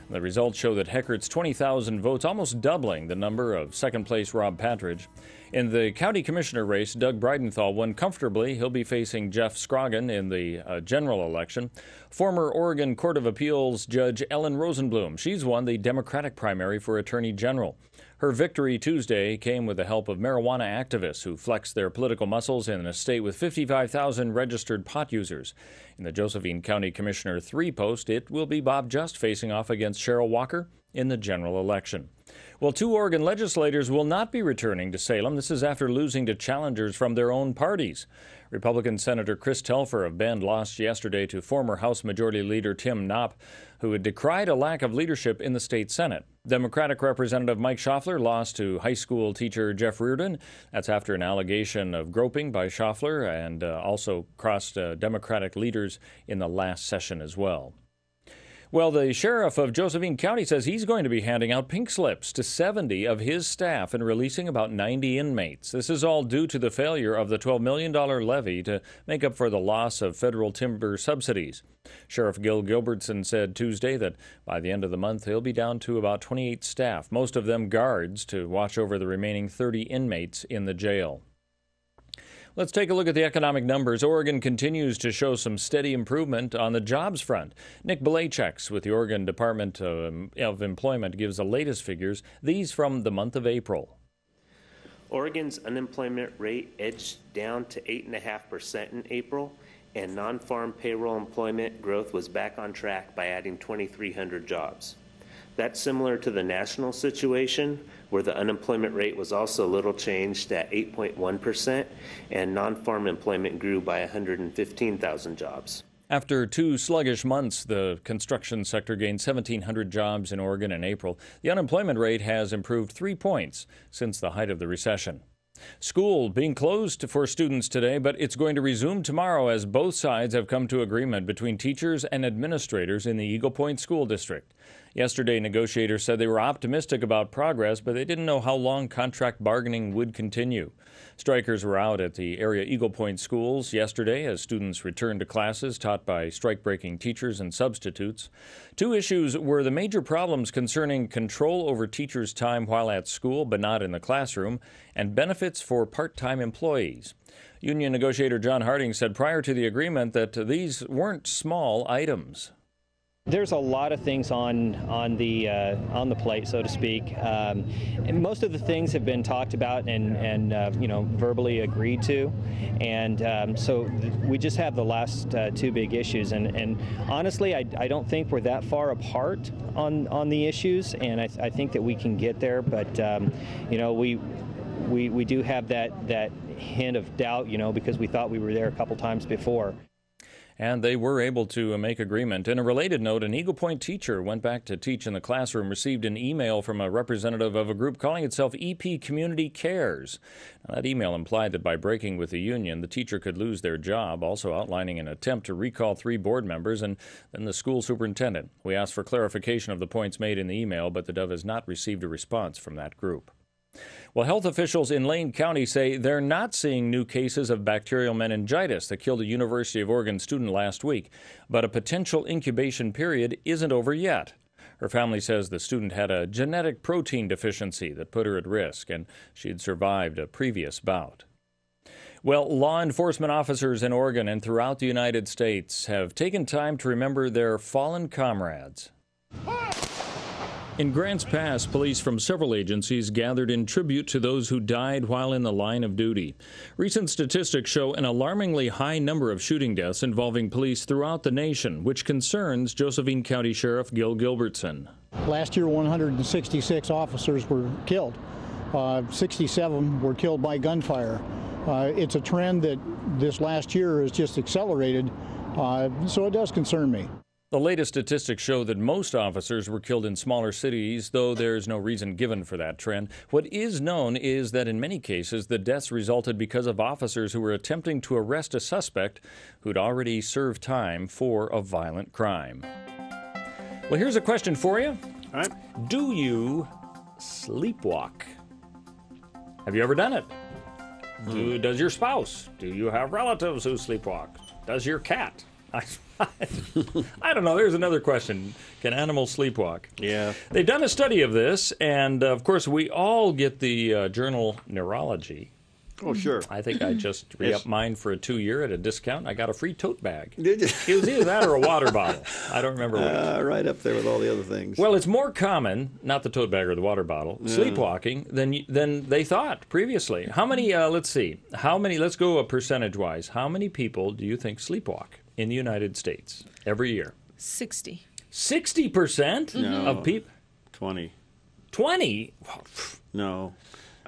The results show that Heckert's 20,000 votes, almost doubling the number of second-place Rob Patridge. In the county commissioner race, Doug Bridenthal won comfortably. He'll be facing Jeff Scroggin in the general election. Former Oregon Court of Appeals Judge Ellen Rosenblum, she's won the Democratic primary for Attorney General. Her victory Tuesday came with the help of marijuana activists who flexed their political muscles in a state with 55,000 registered pot users. In the Josephine County Commissioner 3 post, it will be Bob Just facing off against Cheryl Walker in the general election. Well, 2 Oregon legislators will not be returning to Salem. This is after losing to challengers from their own parties. Republican Senator Chris Telfer of Bend lost yesterday to former House Majority Leader Tim Knopp, who had decried a lack of leadership in the state Senate. Democratic Representative Mike Schaffler lost to high school teacher Jeff Reardon. That's after an allegation of groping by Schaffler, and also crossed Democratic leaders in the last session as well. Well, the sheriff of Josephine County says he's going to be handing out pink slips to 70 of his staff and releasing about 90 inmates. This is all due to the failure of the $12 million levy to make up for the loss of federal timber subsidies. Sheriff Gil Gilbertson said Tuesday that by the end of the month he'll be down to about 28 staff, most of them guards, to watch over the remaining 30 inmates in the jail. Let's take a look at the economic numbers. Oregon continues to show some steady improvement on the jobs front. Nick Belachek with the Oregon Department of Employment gives the latest figures, these from the month of April. Oregon's unemployment rate edged down to 8.5% in April, and non-farm payroll employment growth was back on track by adding 2,300 jobs. That's similar to the national situation, where the unemployment rate was also little changed at 8.1%, and non-farm employment grew by 115,000 jobs. After 2 sluggish months, the construction sector gained 1,700 jobs in Oregon in April. The unemployment rate has improved 3 points since the height of the recession. School being closed for students today, but it's going to resume tomorrow as both sides have come to agreement between teachers and administrators in the Eagle Point School District. Yesterday, negotiators said they were optimistic about progress, but they didn't know how long contract bargaining would continue. Strikers were out at the area Eagle Point schools yesterday as students returned to classes taught by strike-breaking teachers and substitutes. 2 issues were the major problems concerning control over teachers' time while at school but not in the classroom, and benefits for part-time employees. Union negotiator John Harding said prior to the agreement that these weren't small items. There's a lot of things on the plate, so to speak. And most of the things have been talked about and verbally agreed to, and so we just have the last 2 big issues. And honestly, I don't think we're that far apart on the issues, and I think that we can get there. But we do have that hint of doubt, because we thought we were there a couple times before. And they were able to make agreement. In a related note, an Eagle Point teacher went back to teach in the classroom, received an email from a representative of a group calling itself EP Community Cares. Now, that email implied that by breaking with the union, the teacher could lose their job, also outlining an attempt to recall 3 board members and then the school superintendent. We asked for clarification of the points made in the email, but the Dove has not received a response from that group. Well, health officials in Lane County say they're not seeing new cases of bacterial meningitis that killed a University of Oregon student last week, but a potential incubation period isn't over yet. Her family says the student had a genetic protein deficiency that put her at risk, and she'd survived a previous bout. Well, law enforcement officers in Oregon and throughout the United States have taken time to remember their fallen comrades. In Grants Pass, police from several agencies gathered in tribute to those who died while in the line of duty. Recent statistics show an alarmingly high number of shooting deaths involving police throughout the nation, which concerns Josephine County Sheriff Gil Gilbertson. Last year, 166 officers were killed. 67 were killed by gunfire. It's a trend that this last year has just accelerated, so it does concern me. The latest statistics show that most officers were killed in smaller cities, though there's no reason given for that trend. What is known is that in many cases, the deaths resulted because of officers who were attempting to arrest a suspect who'd already served time for a violent crime. Well, here's a question for you. All right. Do you sleepwalk? Have you ever done it? Does your spouse? Do you have relatives who sleepwalk? Does your cat? I don't know. There's another question. Can animals sleepwalk? Yeah. They've done a study of this, and of course, we all get the journal Neurology. Oh, sure. I think I just re-upped mine for a 2-year at a discount. I got a free tote bag. Did you? It was either that or a water bottle. I don't remember which. Right up there with all the other things. Well, it's more common, not the tote bag or the water bottle, sleepwalking than they thought previously. How many, let's see, let's go percentage-wise. How many people do you think sleepwalk in the United States every year? 60. 60% of people? 20. 20? No.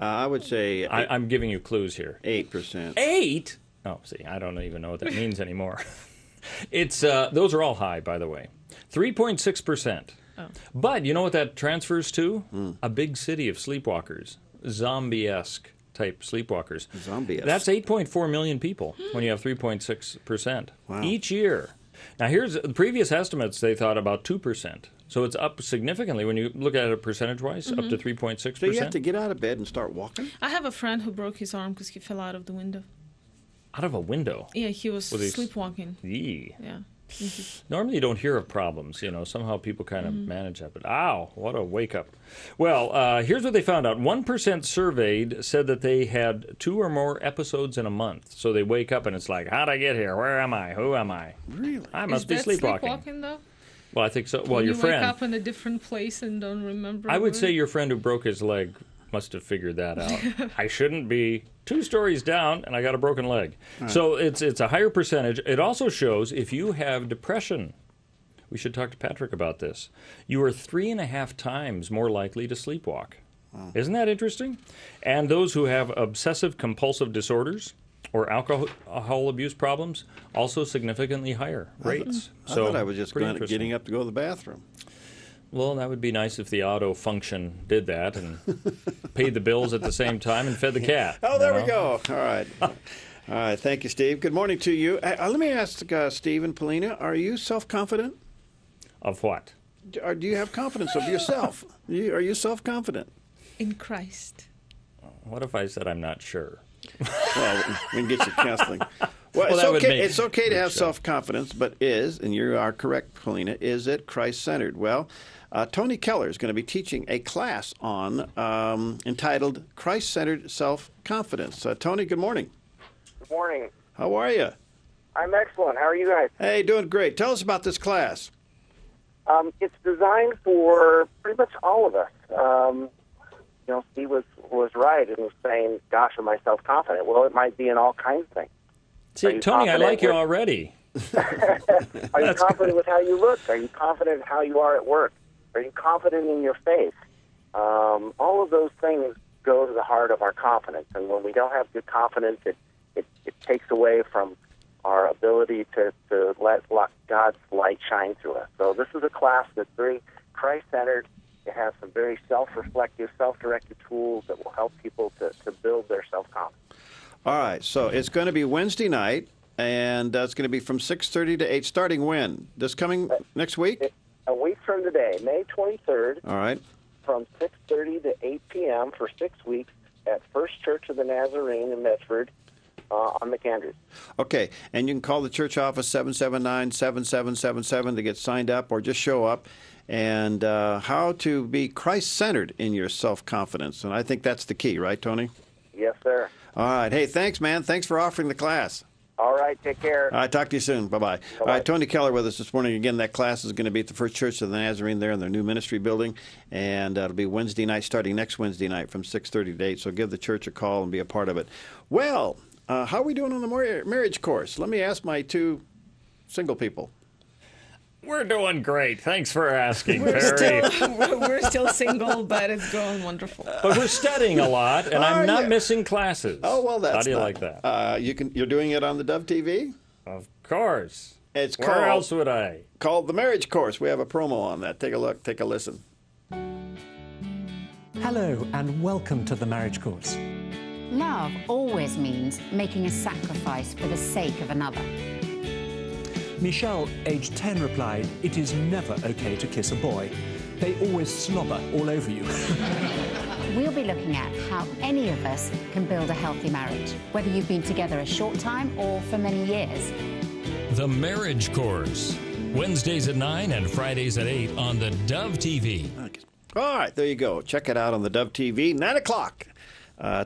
I would say... I'm giving you clues here. 8%. 8? Oh, see, I don't even know what that means anymore. It's those are all high, by the way. 3.6%. Oh. But you know what that transfers to? A big city of sleepwalkers. Zombie-esque type sleepwalkers. Zombie-esque. That's 8.4 million people when you have 3.6% each year. Now, here's the previous estimates. They thought about 2%. So it's up significantly when you look at it percentage-wise, up to 3.6%. So you have to get out of bed and start walking? I have a friend who broke his arm because he fell out of the window. Out of a window? Yeah, he was sleepwalking. Yeah. Normally you don't hear of problems, somehow people kind of manage that. But ow, what a wake-up. Well, here's what they found out. 1% surveyed said that they had 2 or more episodes in a month. So they wake up and it's like, how'd I get here? Where am I? Who am I? Really? I must be sleepwalking. Sleepwalking, though? Well, I think so. Well, when your friend... you wake up in a different place and don't remember. I would say your friend who broke his leg must have figured that out. I shouldn't be 2 stories down and I got a broken leg. Right. So it's a higher percentage. It also shows if you have depression. We should talk to Patrick about this. You are 3.5 times more likely to sleepwalk. Wow. Isn't that interesting? And those who have obsessive compulsive disorders or alcohol abuse problems, also significantly higher rates. I thought I was just getting up to go to the bathroom. Well, that would be nice if the auto function did that and paid the bills at the same time and fed the cat. Oh, there we go. All right. All right. Thank you, Steve. Good morning to you. Let me ask Steve and Paulina, are you self-confident? Of what? Do you have confidence of yourself? Are you self-confident? In Christ. What if I said I'm not sure? Well, we can get you counseling. Well, it's okay to have self-confidence, but and you are correct, Paulina, is it Christ-centered? Well, Tony Keller is going to be teaching a class on entitled Christ-Centered Self-Confidence. Tony, good morning. Good morning. How are you? I'm excellent. How are you guys? Hey, doing great. Tell us about this class. It's designed for pretty much all of us. Steve was right in saying, gosh, am I self-confident? Well, it might be in all kinds of things. See, Tony, I like you already. Are you confident with how you look? Are you confident in how you are at work? Are you confident in your faith? All of those things go to the heart of our confidence. And when we don't have good confidence, it takes away from our ability to let God's light shine through us. So this is a class that's very Christ-centered. It has some very self-reflective, self-directed tools that will help people to build their self-confidence. All right, so it's going to be Wednesday night, and it's going to be from 6:30 to 8, starting when? Next week? A week from today, May 23rd. All right. From 6:30 to 8 p.m. for 6 weeks at First Church of the Nazarene in Medford on McAndrews. Okay, and you can call the church office 779-7777 to get signed up, or just show up. And how to be Christ-centered in your self-confidence. And I think that's the key, right, Tony? Yes, sir. All right. Hey, thanks, man. Thanks for offering the class. All right, take care. All right, talk to you soon. Bye-bye. All right, Tony Keller with us this morning. Again, that class is going to be at the First Church of the Nazarene there in their new ministry building, and it'll be Wednesday night, starting next Wednesday night from 6:30 to 8, so give the church a call and be a part of it. Well, how are we doing on the marriage course? Let me ask my two single people. We're doing great. Thanks for asking, We're Perry. still single, but it's going wonderful. But we're studying a lot, and I'm not missing classes. Oh, well, that's How do you like that? You're doing it on the Dove TV? Of course. Where else would I? Called The Marriage Course. We have a promo on that. Take a look. Take a listen. Hello, and welcome to The Marriage Course. Love always means making a sacrifice for the sake of another. Michelle, age 10, replied, "It is never okay to kiss a boy. They always slobber all over you." We'll be looking at how any of us can build a healthy marriage, whether you've been together a short time or for many years. The Marriage Course, Wednesdays at 9 and Fridays at 8 on the Dove TV. All right, there you go. Check it out on the Dove TV, 9 o'clock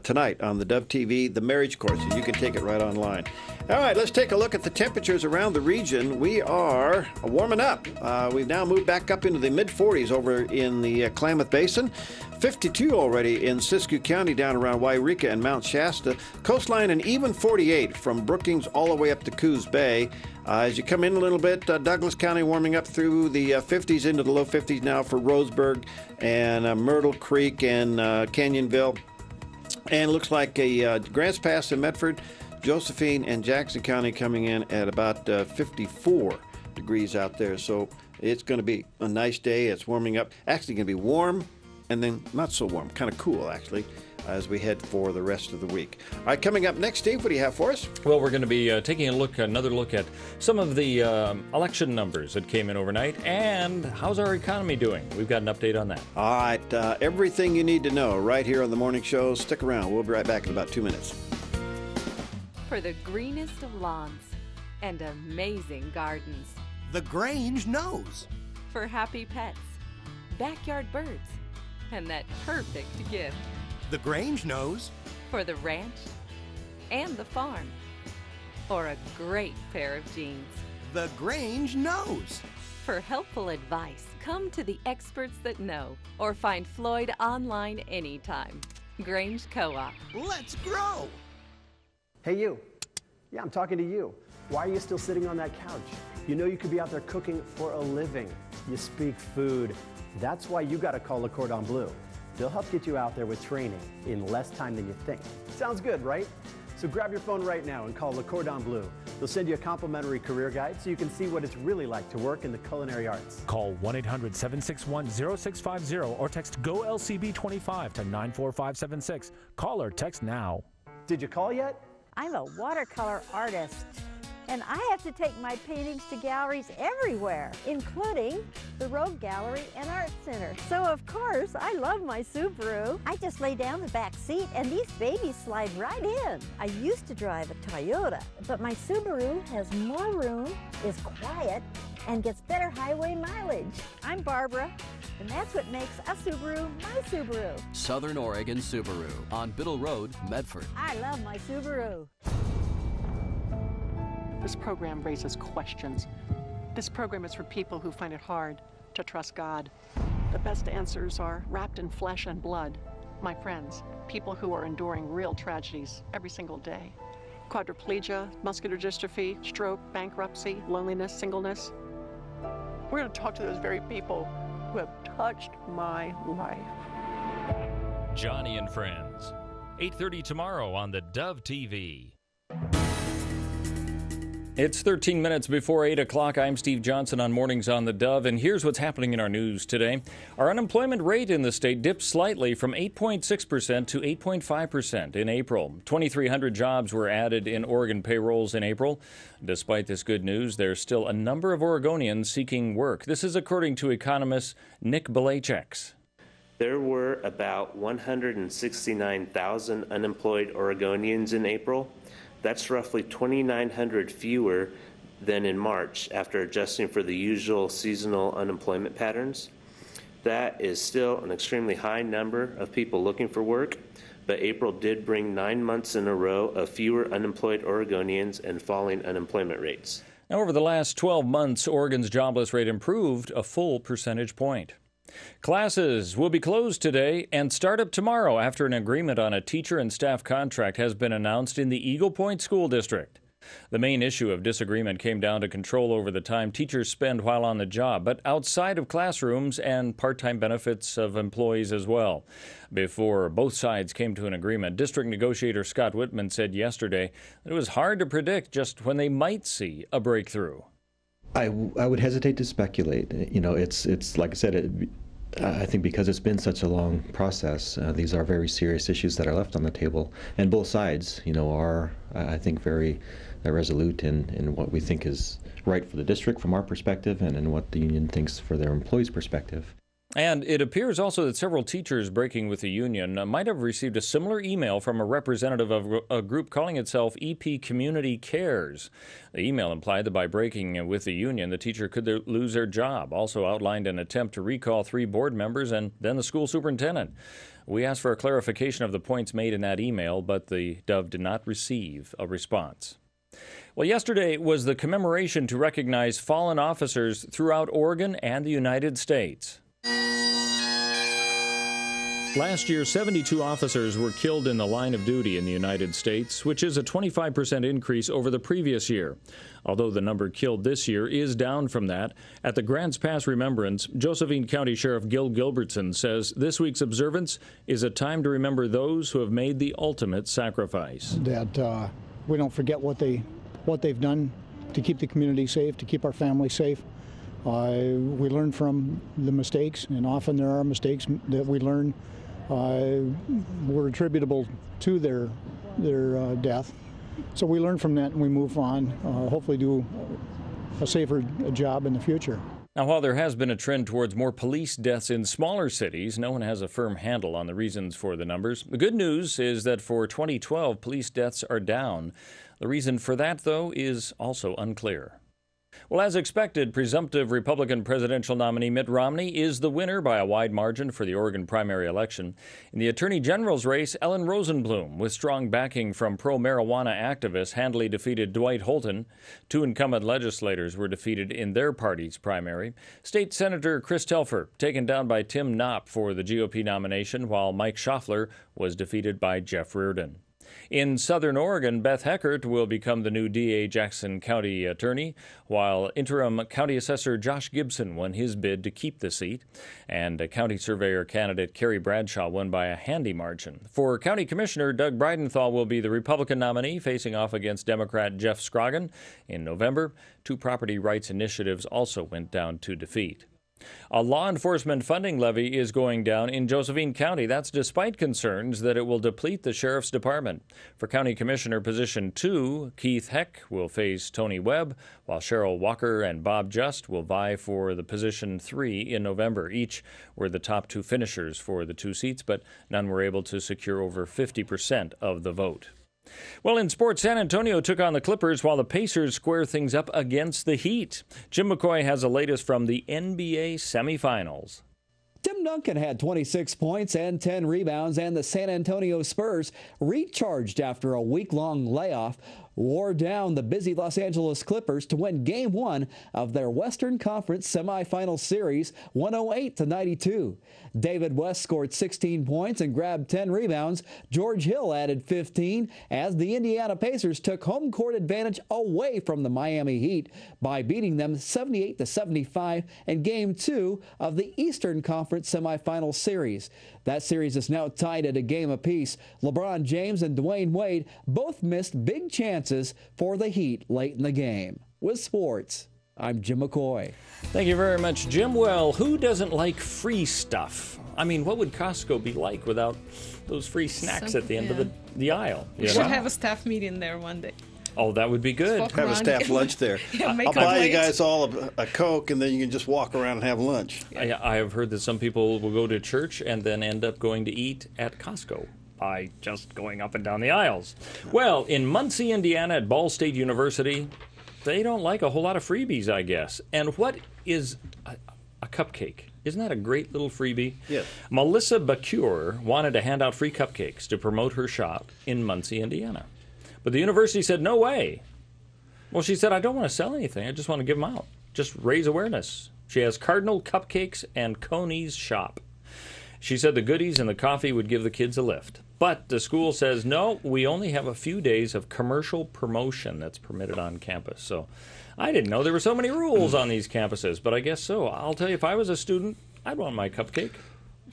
tonight on the Dove TV, The Marriage Course. You can take it right online. All right, let's take a look at the temperatures around the region. We are warming up. We've now moved back up into the mid-40s over in the Klamath Basin. 52 already in Siskiyou County down around Wairika and Mount Shasta. Coastline an even 48 from Brookings all the way up to Coos Bay. As you come in a little bit, Douglas County warming up through the 50s into the low 50s now for Roseburg and Myrtle Creek and Canyonville. And it looks like a Grants Pass in Medford, Josephine, and Jackson County coming in at about 54 degrees out there. So it's going to be a nice day. It's warming up. Actually going to be warm and then not so warm, kind of cool actually, as we head for the rest of the week. All right, coming up next, Steve, what do you have for us? Well, we're going to be taking another look at some of the election numbers that came in overnight, and how's our economy doing? We've got an update on that. All right, everything you need to know right here on the morning show. Stick around. We'll be right back in about 2 minutes. For the greenest of lawns and amazing gardens. The Grange knows. For happy pets, backyard birds, and that perfect gift. The Grange knows. For the ranch and the farm. Or a great pair of jeans. The Grange knows. For helpful advice, come to the experts that know, or find Floyd online anytime. Grange Co-op. Let's grow. Hey, you. Yeah, I'm talking to you. Why are you still sitting on that couch? You know you could be out there cooking for a living. You speak food. That's why you got to call Le Cordon Bleu. They'll help get you out there with training in less time than you think. Sounds good, right? So grab your phone right now and call Le Cordon Bleu. They'll send you a complimentary career guide so you can see what it's really like to work in the culinary arts. Call 1-800-761-0650 or text GOLCB25 to 94576. Call or text now. Did you call yet? I'm a watercolor artist, and I have to take my paintings to galleries everywhere, including the Rogue Gallery and Art Center. So, of course, I love my Subaru. I just lay down the back seat, and these babies slide right in. I used to drive a Toyota, but my Subaru has more room, is quiet, and gets better highway mileage. I'm Barbara, and that's what makes a Subaru my Subaru. Southern Oregon Subaru on Biddle Road, Medford. I love my Subaru. This program raises questions. This program is for people who find it hard to trust God. The best answers are wrapped in flesh and blood. My friends, people who are enduring real tragedies every single day. Quadriplegia, muscular dystrophy, stroke, bankruptcy, loneliness, singleness. We're going to talk to those very people who have touched my life. Johnny and Friends, 8:30 tomorrow on the Dove TV. It's 13 minutes before 8 o'clock. I'm Steve Johnson on Mornings on the Dove, and here's what's happening in our news today. Our unemployment rate in the state dipped slightly from 8.6% to 8.5% in April. 2,300 jobs were added in Oregon payrolls in April. Despite this good news, there's still a number of Oregonians seeking work. This is according to economist Nick Belachek. There were about 169,000 unemployed Oregonians in April. That's roughly 2,900 fewer than in March after adjusting for the usual seasonal unemployment patterns. That is still an extremely high number of people looking for work, but April did bring 9 months in a row of fewer unemployed Oregonians and falling unemployment rates. Now, over the last 12 months, Oregon's jobless rate improved a full percentage point. Classes will be closed today and start up tomorrow after an agreement on a teacher and staff contract has been announced in the Eagle Point School District. The main issue of disagreement came down to control over the time teachers spend while on the job, but outside of classrooms and part-time benefits of employees as well. Before both sides came to an agreement, District Negotiator Scott Whitman said yesterday that it was hard to predict just when they might see a breakthrough. I would hesitate to speculate. You know, it's like I said, I think because it's been such a long process, these are very serious issues that are left on the table, and both sides, you know, are I think very resolute in what we think is right for the district from our perspective, and in what the union thinks for their employees' perspective. And it appears also that several teachers breaking with the union might have received a similar email from a representative of a group calling itself EP Community Cares. The email implied that by breaking with the union, the teacher could lose their job. Also outlined an attempt to recall 3 board members and then the school superintendent. We asked for a clarification of the points made in that email, but the Dove did not receive a response. Well, yesterday was the commemoration to recognize fallen officers throughout Oregon and the United States. Last year, 72 officers were killed in the line of duty in the United States, which is a 25% increase over the previous year. Although the number killed this year is down from that, at the Grants Pass Remembrance, Josephine County Sheriff Gil Gilbertson says this week's observance is a time to remember those who have made the ultimate sacrifice. That we don't forget what they've done to keep the community safe, to keep our families safe. We learn from the mistakes, and often there are mistakes that we learn were attributable to their death. So we learn from that and we move on, hopefully do a safer job in the future. Now, while there has been a trend towards more police deaths in smaller cities, no one has a firm handle on the reasons for the numbers. The good news is that for 2012, police deaths are down. The reason for that, though, is also unclear. Well, as expected, presumptive Republican presidential nominee Mitt Romney is the winner by a wide margin for the Oregon primary election. In the Attorney General's race, Ellen Rosenblum, with strong backing from pro-marijuana activists, handily defeated Dwight Holton. 2 incumbent legislators were defeated in their party's primary. State Senator Chris Telfer taken down by Tim Knopp for the GOP nomination, while Mike Schaffler was defeated by Jeff Reardon. In Southern Oregon, Beth Heckert will become the new DA Jackson County attorney, while interim county assessor Josh Gibson won his bid to keep the seat, and county surveyor candidate Carrie Bradshaw won by a handy margin. For county commissioner, Doug Bridenthal will be the Republican nominee, facing off against Democrat Jeff Scroggin. In November, 2 property rights initiatives also went down to defeat. A law enforcement funding levy is going down in Josephine County. That's despite concerns that it will deplete the sheriff's department. For County Commissioner position 2, Keith Heck will face Tony Webb, while Cheryl Walker and Bob Just will vie for the position 3 in November. Each were the top 2 finishers for the 2 seats, but none were able to secure over 50% of the vote. Well, in sports, San Antonio took on the Clippers while the Pacers square things up against the Heat. Jim McCoy has the latest from the NBA semifinals. Tim Duncan had 26 points and 10 rebounds, and the San Antonio Spurs recharged after a week-long layoff, wore down the busy Los Angeles Clippers to win Game 1 of their Western Conference semifinal series, 108-92. David West scored 16 points and grabbed 10 rebounds. George Hill added 15 as the Indiana Pacers took home court advantage away from the Miami Heat by beating them 78-75 in Game 2 of the Eastern Conference semifinal series. That series is now tied at a game apiece. LeBron James and Dwayne Wade both missed big chances for the Heat late in the game. With sports, I'm Jim McCoy. Thank you very much, Jim. Well, who doesn't like free stuff? I mean, what would Costco be like without those free snacks at the end of the aisle? We should have a staff meeting there one day. Oh, that would be good. Have a staff lunch there. I'll buy you guys all a Coke, and then you can just walk around and have lunch. I have heard that some people will go to church and then end up going to eat at Costco by just going up and down the aisles. Well, in Muncie, Indiana, at Ball State University, they don't like a whole lot of freebies, I guess. And what is a cupcake. Isn't that a great little freebie? Yes. Melissa Bacure wanted to hand out free cupcakes to promote her shop in Muncie, Indiana. But the university said, no way. Well, she said, I don't want to sell anything. I just want to give them out. Just raise awareness. She has Cardinal Cupcakes and Coney's shop. She said the goodies and the coffee would give the kids a lift. But the school says, no, we only have a few days of commercial promotion that's permitted on campus. So I didn't know there were so many rules on these campuses, but I guess so. I'll tell you, if I was a student, I'd want my cupcake.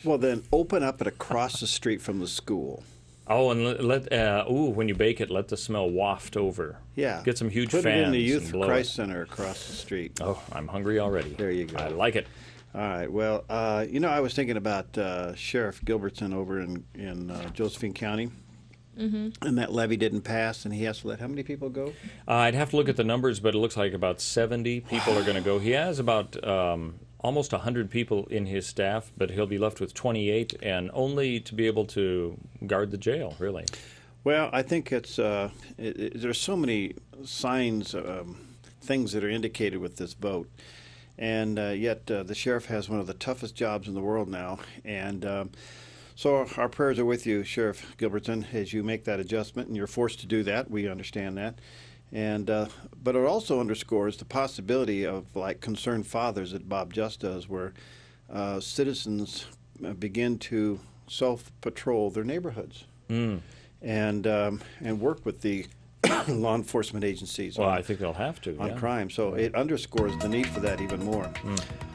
Well, then open up it across the street from the school. Oh, and when you bake it, let the smell waft over. Yeah. Get some huge Put fans. it in the Youth and blow Christ it. Center across the street. Oh, I'm hungry already. There you go. I like it. All right. Well, I was thinking about Sheriff Gilbertson over in Josephine County. Mm-hmm. And that levy didn't pass, and he has to let how many people go? I'd have to look at the numbers, but it looks like about 70 people are going to go. He has about almost 100 people in his staff, but he'll be left with 28, and only to be able to guard the jail, really. Well, I think there's so many signs, things that are indicated with this vote. And yet the sheriff has one of the toughest jobs in the world now. And so our prayers are with you, Sheriff Gilbertson, as you make that adjustment. And you're forced to do that. We understand that. And but it also underscores the possibility of like concerned fathers that Bob Just does, where citizens begin to self-patrol their neighborhoods and work with the law enforcement agencies. Well, I think they'll have to. On crime. So it underscores the need for that even more.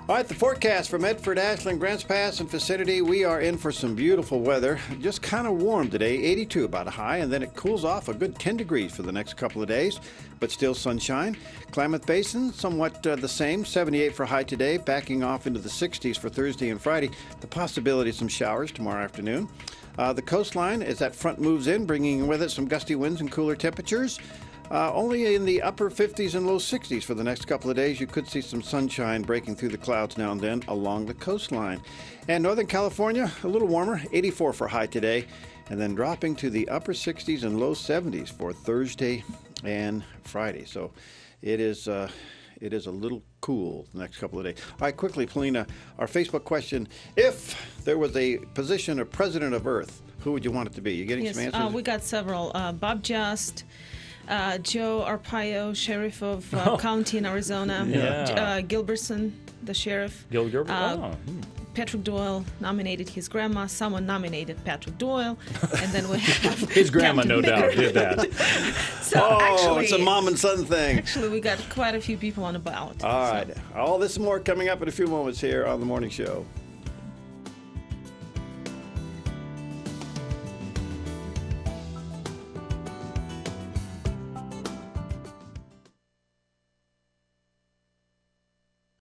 All right, the forecast for Medford, Ashland, Grants Pass, and vicinity. We are in for some beautiful weather. Just kind of warm today, 82 about a high, and then it cools off a good 10 degrees for the next couple of days, but still sunshine. Klamath Basin, somewhat the same, 78 for high today, backing off into the 60s for Thursday and Friday. The possibility of some showers tomorrow afternoon. The coastline, as that front moves in, bringing with it some gusty winds and cooler temperatures. Only in the upper 50s and low 60s for the next couple of days. You could see some sunshine breaking through the clouds now and then along the coastline. And Northern California, a little warmer, 84 for high today, and then dropping to the upper 60s and low 70s for Thursday and Friday. So it is a little cool the next couple of days. All right, quickly, Polina, our Facebook question: if there was a position of President of Earth, who would you want it to be? You getting some answers? We got several. Bob Just, Joe Arpaio, Sheriff of County in Arizona, Gilbertson, the Sheriff. Patrick Doyle nominated his grandma. Someone nominated Patrick Doyle, and then we have his grandma, no doubt, did that. So actually, it's a mom and son thing. Actually, we got quite a few people on the ballot. All right. All this and more coming up in a few moments here on The Morning Show.